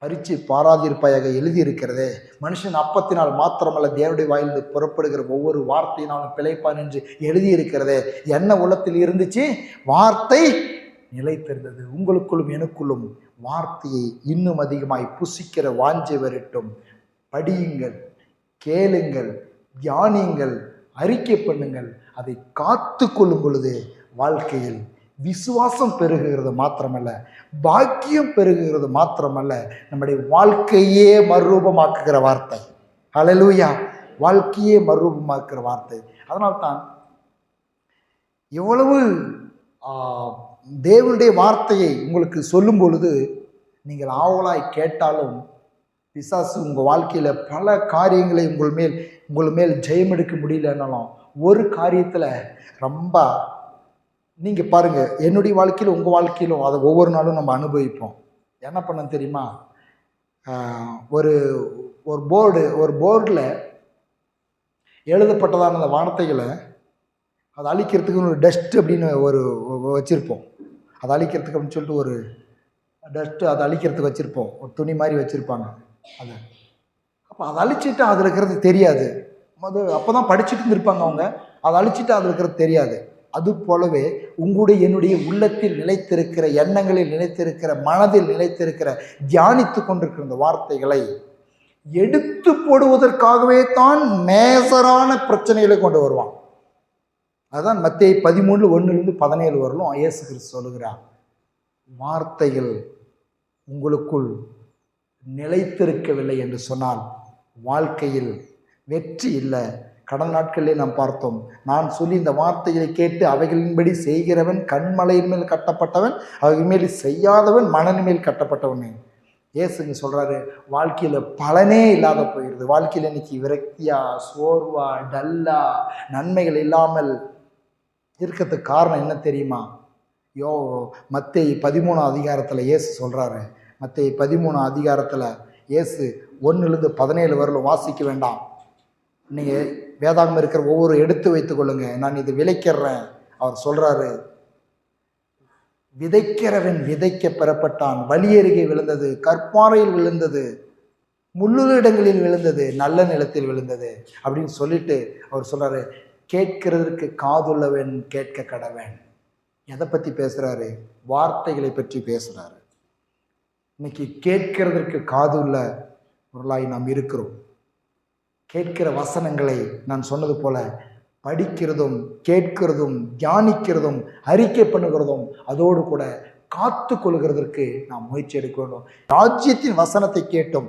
பரீட்சை பாராதிருப்பாயாக எழுதியிருக்கிறது, மனுஷன் அப்பத்தினால் மாத்திரமல்ல தேவனுடைய வாயிலிருந்து புறப்படுகிற ஒவ்வொரு வார்த்தையினாலும் பிழைப்பான் என்று எழுதியிருக்கிறது. என்ன உள்ளத்தில் இருந்துச்சு? வார்த்தை நிலைத்திருந்தது. உங்களுக்குள்ளும் எனக்குள்ளும் வார்த்தையை இன்னும் அதிகமாய் புசிக்கிற வாஞ்சை வரட்டும். படியுங்கள், கேளுங்கள், தியானியுங்கள், அறிக்கை பண்ணுங்கள். அதை காத்து கொள்ளும் பொழுது வாழ்க்கையில் விசுவாசம் பெருகுகிறது மாத்திரமல்ல, பாக்கியம் பெருகுகிறது மாத்திரமல்ல, நம்முடைய வாழ்க்கையே மறுரூபமாக்குகிற வார்த்தை. ஹல்லேலூயா. வாழ்க்கையே மறுரூபமாக்குகிற வார்த்தை. அதனால்தான் எவ்வளவு தேவனுடைய வார்த்தையை உங்களுக்கு சொல்லும் பொழுது நீங்கள் ஆவலாய் கேட்டாலும் பிசாசு உங்கள் வாழ்க்கையில் பல காரியங்களை உங்கள் மேல் ஜெயம் எடுக்க முடியலன்னாலும் ஒரு காரியத்தில் ரொம்ப நீங்கள் பாருங்கள், என்னுடைய வாழ்க்கையில் உங்கள் வாழ்க்கையிலும் அதை ஒவ்வொரு நாளும் நம்ம அனுபவிப்போம். என்ன பண்ண தெரியுமா? ஒரு போர்டில் எழுதப்பட்டதான அந்த வார்த்தைகளை அதை அழிக்கிறதுக்கு ஒரு டஸ்ட் அப்படின்னு ஒரு வச்சுருப்போம். அதை அழிக்கிறதுக்கு அப்படின்னு சொல்லிட்டு ஒரு டஸ்ட்டு அதை அழிக்கிறதுக்கு வச்சுருப்போம். ஒரு துணி மாதிரி வச்சுருப்பாங்க. அதை அப்போ அதை அழிச்சிட்டு அதில் இருக்கிறது தெரியாது. அப்போ தான் படிச்சுட்டு இருந்திருப்பாங்க அவங்க. அதை அழிச்சிட்டு அதில் இருக்கிறது தெரியாது. அது போலவே உங்களுடைய என்னுடைய உள்ளத்தில் நிலைத்திருக்கிற, எண்ணங்களில் நிலைத்திருக்கிற, மனதில் நிலைத்திருக்கிற, தியானித்து கொண்டிருக்கிற இந்த வார்த்தைகளை எடுத்து போடுவதற்காகவே தான் மேசரான பிரச்சனைகளை கொண்டு வருவான். அதுதான் மத்தேயு 13:1-17 வரலும் இயேசு கிறிஸ்து சொல்லுகிறார், வார்த்தைகள் உங்களுக்குள் நிலைத்திருக்கவில்லை என்று சொன்னால் வாழ்க்கையில் வெற்றி இல்லை. கடந்த நாட்களிலே நாம் பார்த்தோம், நான் சொல்லி இந்த வார்த்தைகளை கேட்டு அவைகளின்படி செய்கிறவன் கண்மலையின் மேல் கட்டப்பட்டவன், அவைகள் மேல் செய்யாதவன் மணலின் மேல் கட்டப்பட்டவன். இயேசுங்க சொல்கிறாரு, வாழ்க்கையில் பலனே இல்லாத போயிடுது. வாழ்க்கையில் இன்னைக்கு விரக்தியா, சோர்வா, டல்லா, நன்மைகள் இல்லாமல் இருக்கிறதுக்கு காரணம் என்ன தெரியுமா? மத்தேயு 13 இயேசு சொல்கிறாரு. மத்தேயு 13 இயேசு 1-17 வரலும் வாசிக்க வேண்டாம். நீங்கள் வேதாகம் இருக்கிற ஒவ்வொரு எடுத்து வைத்துக் கொள்ளுங்க. நான் இது விளைக்கிறேன். அவர் சொல்கிறாரு, விதைக்கிறவன் விதைக்க பெறப்பட்டான். வழியருகே விழுந்தது, கற்பாறையில் விழுந்தது, முள்ளுகளிடங்களில் விழுந்தது, நல்ல நிலத்தில் விழுந்தது அப்படின்னு சொல்லிட்டு அவர் சொல்கிறாரு, கேட்கிறதற்கு காதுள்ளவன் கேட்க கடவன். எதை பற்றி பேசுகிறாரு? வார்த்தைகளை பற்றி பேசுகிறாரு. இன்னைக்கு கேட்கிறதற்கு காதுள்ள பொருளாய் நாம் இருக்கிறோம். கேட்கிற வசனங்களை நான் சொன்னது போல படிக்கிறதும், கேட்கிறதும், தியானிக்கிறதும், அறிக்கை பண்ணுகிறதும், அதோடு கூட காத்து கொள்கிறதற்கு நாம் முயற்சி எடுக்க வேண்டும். ராஜ்யத்தின் வசனத்தை கேட்டும்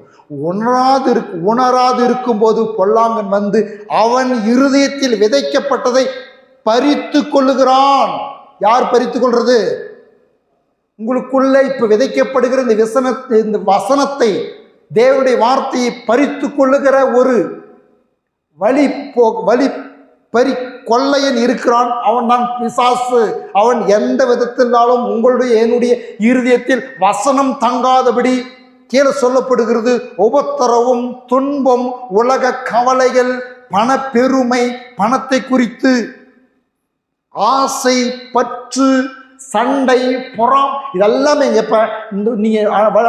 உணராது இருக்கும்போது பொல்லாங்கன் வந்து அவன் இருதயத்தில் விதைக்கப்பட்டதை பறித்து கொள்ளுகிறான். யார் பறித்து கொள்றது? உங்களுக்குள்ள இப்ப விதைக்கப்படுகிற இந்த வசனத்தை, தேவனுடைய வார்த்தையை பறித்து கொள்ளுகிற ஒரு வழி கொள்ளையன் இருக்கிறான். அவன் தான் பிசாசு. அவன் எந்த விதத்தினாலும் உங்களுடைய என்னுடைய இருதயத்தில் வசனம் தங்காதபடி கீழே சொல்லப்படுகிறது. உபத்திரவும், துன்பம், உலக கவலைகள், பண பெருமை, பணத்தை குறித்து ஆசை, பற்று, சண்டை, புறம், இதெல்லாமே எப்ப நீங்க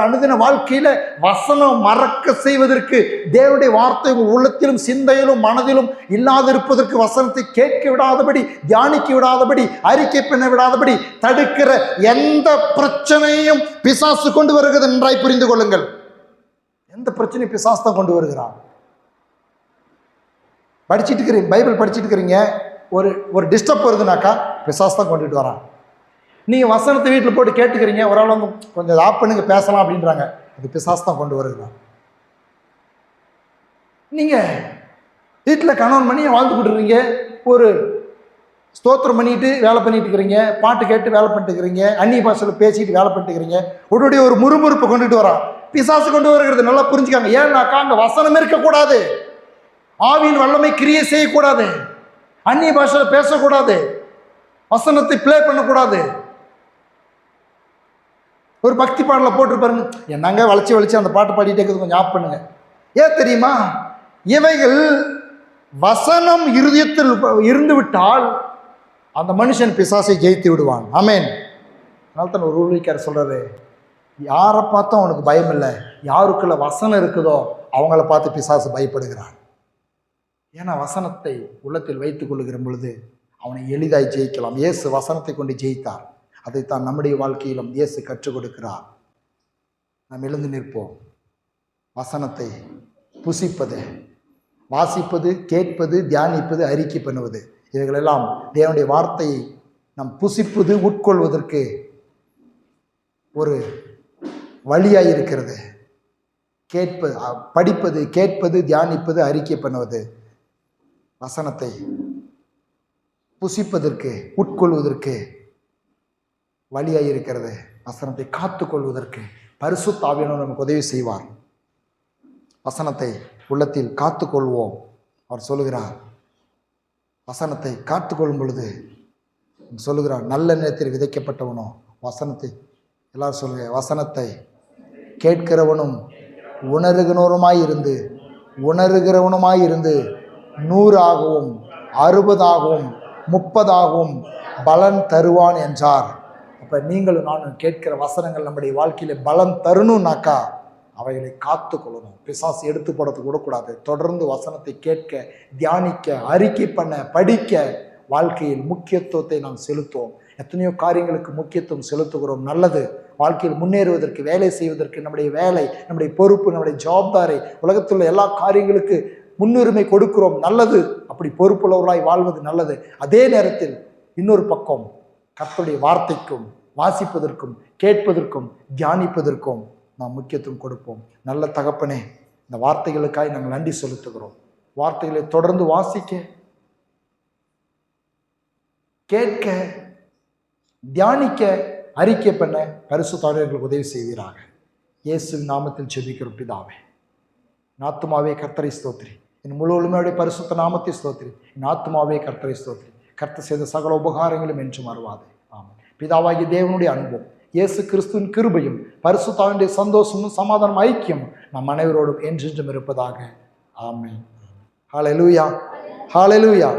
அனுதின வாழ்க்கையில வசனம் மறக்க செய்வதற்கு, தேவனுடைய வார்த்தை உங்கள் உள்ளத்திலும் சிந்தையிலும் மனதிலும் இல்லாதிருப்பதற்கு, வசனத்தை கேட்க விடாதபடி, தியானிக்க விடாதபடி, அறிக்கை பண்ண விடாதபடி தடுக்கிற எந்த பிரச்சனையும் பிசாசு கொண்டு வருகிறது நன்றாய் புரிந்து கொள்ளுங்கள். எந்த பிரச்சனையும் பிசாசு தான் கொண்டு வருகிறான். படிச்சுட்டு இருக்கிறீங்க, பைபிள் படிச்சுட்டு இருக்கிறீங்க, ஒரு டிஸ்டர்ப் வருதுனாக்கா பிசாசு தான் கொண்டுட்டு வரான். நீங்கள் வசனத்தை வீட்டில் போட்டு கேட்டுக்கிறீங்க, ஒரு ஆள் வந்து கொஞ்சம் ஆப் பண்ணுங்க பேசலாம் அப்படின்றாங்க, அது பிசாசு தான் கொண்டு வருகிறான். நீங்கள் வீட்டில் கணவன் பண்ணி வாழ்ந்துக்கிட்டு இருக்கீங்க, ஒரு ஸ்தோத்திரம் பண்ணிட்டு வேலை பண்ணிட்டு இருக்கிறீங்க, பாட்டு கேட்டு வேலை பண்ணிட்டு இருக்கிறீங்க, அந்நிய பாஷையில் பேசிட்டு வேலை பண்ணிட்டு இருக்கிறீங்க, உடனே ஒரு முறுமுறுப்பு கொண்டுட்டு வரான், பிசாசு கொண்டு வருகிறது. நல்லா புரிஞ்சுக்காங்க. ஏன்னாக்கா அங்கே வசனம் இருக்கக்கூடாது, ஆவியின் வல்லமை கிரியை செய்யக்கூடாது, அந்நிய பாஷையில் பேசக்கூடாது, வசனத்தை பிளே பண்ணக்கூடாது. ஒரு பக்தி பாடலை போட்டு பாருங்க, என்னங்க வளைச்சி அந்த பாட்டு பாடிட்டே இருக்குது, கொஞ்சம் ஆஃப் பண்ணுங்க. ஏன் தெரியுமா? இவைகள் வசனம் இருதயத்தில் இருந்து விட்டால் அந்த மனுஷன் பிசாசை ஜெயித்து விடுவான். ஆமேன். அதனால தான் ஒரு ஊழியக்காரர் சொல்றாரு, யாரை பார்த்தா அவனுக்கு பயம் இல்லை, யாருக்குள்ள வசனம் இருக்குதோ அவங்கள பார்த்து பிசாசு பயப்படுகிறான். ஏன்னா வசனத்தை உள்ளத்தில் வைத்துக் கொள்ளுகிற பொழுது அவனை எளிதாய் ஜெயிக்கலாம். இயேசு வசனத்தை கொண்டு ஜெயித்தார். அதைத்தான் நம்முடைய வாழ்க்கையிலும் இயேசு கற்றுக் கொடுக்கிறார். நாம் எழுந்து நிற்போம். வசனத்தை புசிப்பது, வாசிப்பது, கேட்பது, தியானிப்பது, அறிக்கை பண்ணுவது, இவைகளெல்லாம் தேவனுடைய வார்த்தையை நாம் புசிப்பது, உட்கொள்வதற்கு ஒரு வழியாய் இருக்கிறது. கேட்பது, படிப்பது, கேட்பது, தியானிப்பது, அறிக்கை பண்ணுவது, வசனத்தை புசிப்பதற்கு, உட்கொள்வதற்கு வழியாய் இருக்கிறது. வசனத்தை காத்து கொள்வதற்கு பரிசுத்த ஆவியானவர் நமக்கு உதவி செய்வார். வசனத்தை உள்ளத்தில் காத்து கொள்வோம். அவர் சொல்லுகிறார், வசனத்தை காத்து கொள்ளும் பொழுது சொல்லுகிறார், நல்ல நேரத்தில் விதைக்கப்பட்டவனோ வசனத்தை, எல்லாரும் சொல்லுங்க, வசனத்தை கேட்கிறவனும் உணர்கிறவனுமாயிருந்து 100 60 30 பலன் தருவான் என்றார். அப்போ நீங்களும் நானும் கேட்கிற வசனங்கள் நம்முடைய வாழ்க்கையில் பலன் தரணும்னாக்கா அவைகளை காத்து கொள்ளணும். பிசாசு எடுத்து போடுறதுக்கு விடக்கூடாது. தொடர்ந்து வசனத்தை கேட்க, தியானிக்க, அறிக்கை பண்ண, படிக்க வாழ்க்கையில் முக்கியத்துவத்தை நாம் செலுத்துவோம். எத்தனையோ காரியங்களுக்கு முக்கியத்துவம் செலுத்துகிறோம். நல்லது. வாழ்க்கையில் முன்னேறுவதற்கு, வேலை செய்வதற்கு, நம்முடைய வேலை, நம்முடைய பொறுப்பு, நம்முடைய ஜவாப்தாரி, உலகத்தில் உள்ள எல்லா காரியங்களுக்கு முன்னுரிமை கொடுக்கிறோம். நல்லது. அப்படி பொறுப்புள்ளவர்களாய் வாழ்வது நல்லது. அதே நேரத்தில் இன்னொரு பக்கம் கர்த்தருடைய வார்த்தைக்கும், வாசிப்பதற்கும், கேட்பதற்கும், தியானிப்பதற்கும் நாம் முக்கியத்துவம் கொடுப்போம். நல்ல தகப்பனே, இந்த வார்த்தைகளுக்காய் நாங்கள் நன்றி செலுத்துகிறோம். வார்த்தைகளை தொடர்ந்து வாசிக்க, கேட்க, தியானிக்க, அறிக்கை பண்ண பரிசுத்த ஆவியானவருக்கு உதவி செய்வீராக. இயேசுவின் நாமத்தில் ஜெபிக்கிறோம் பிதாவே. என் ஆத்துமாவே கர்த்தரை ஸ்தோத்திரி, என் முழு உண்மையுடைய பரிசுத்த நாமத்தை ஸ்தோத்திரி. என் ஆத்துமாவே கர்த்தரை ஸ்தோத்திரி. கர்த்தர் செய்த சகல உபகாரங்களும் என்று மறவாதே. ஆமாம். பிதாவாகிய தேவனுடைய அன்பும், இயேசு கிறிஸ்துவின் கிருபையும், பரிசுத்த ஆவியானவருடைய சந்தோஷமும், சமாதானம், ஐக்கியம் நம் அனைவரோடும் என்றென்றும் இருப்பதாக. ஆமென். ஹல்லேலூயா, ஹல்லேலூயா.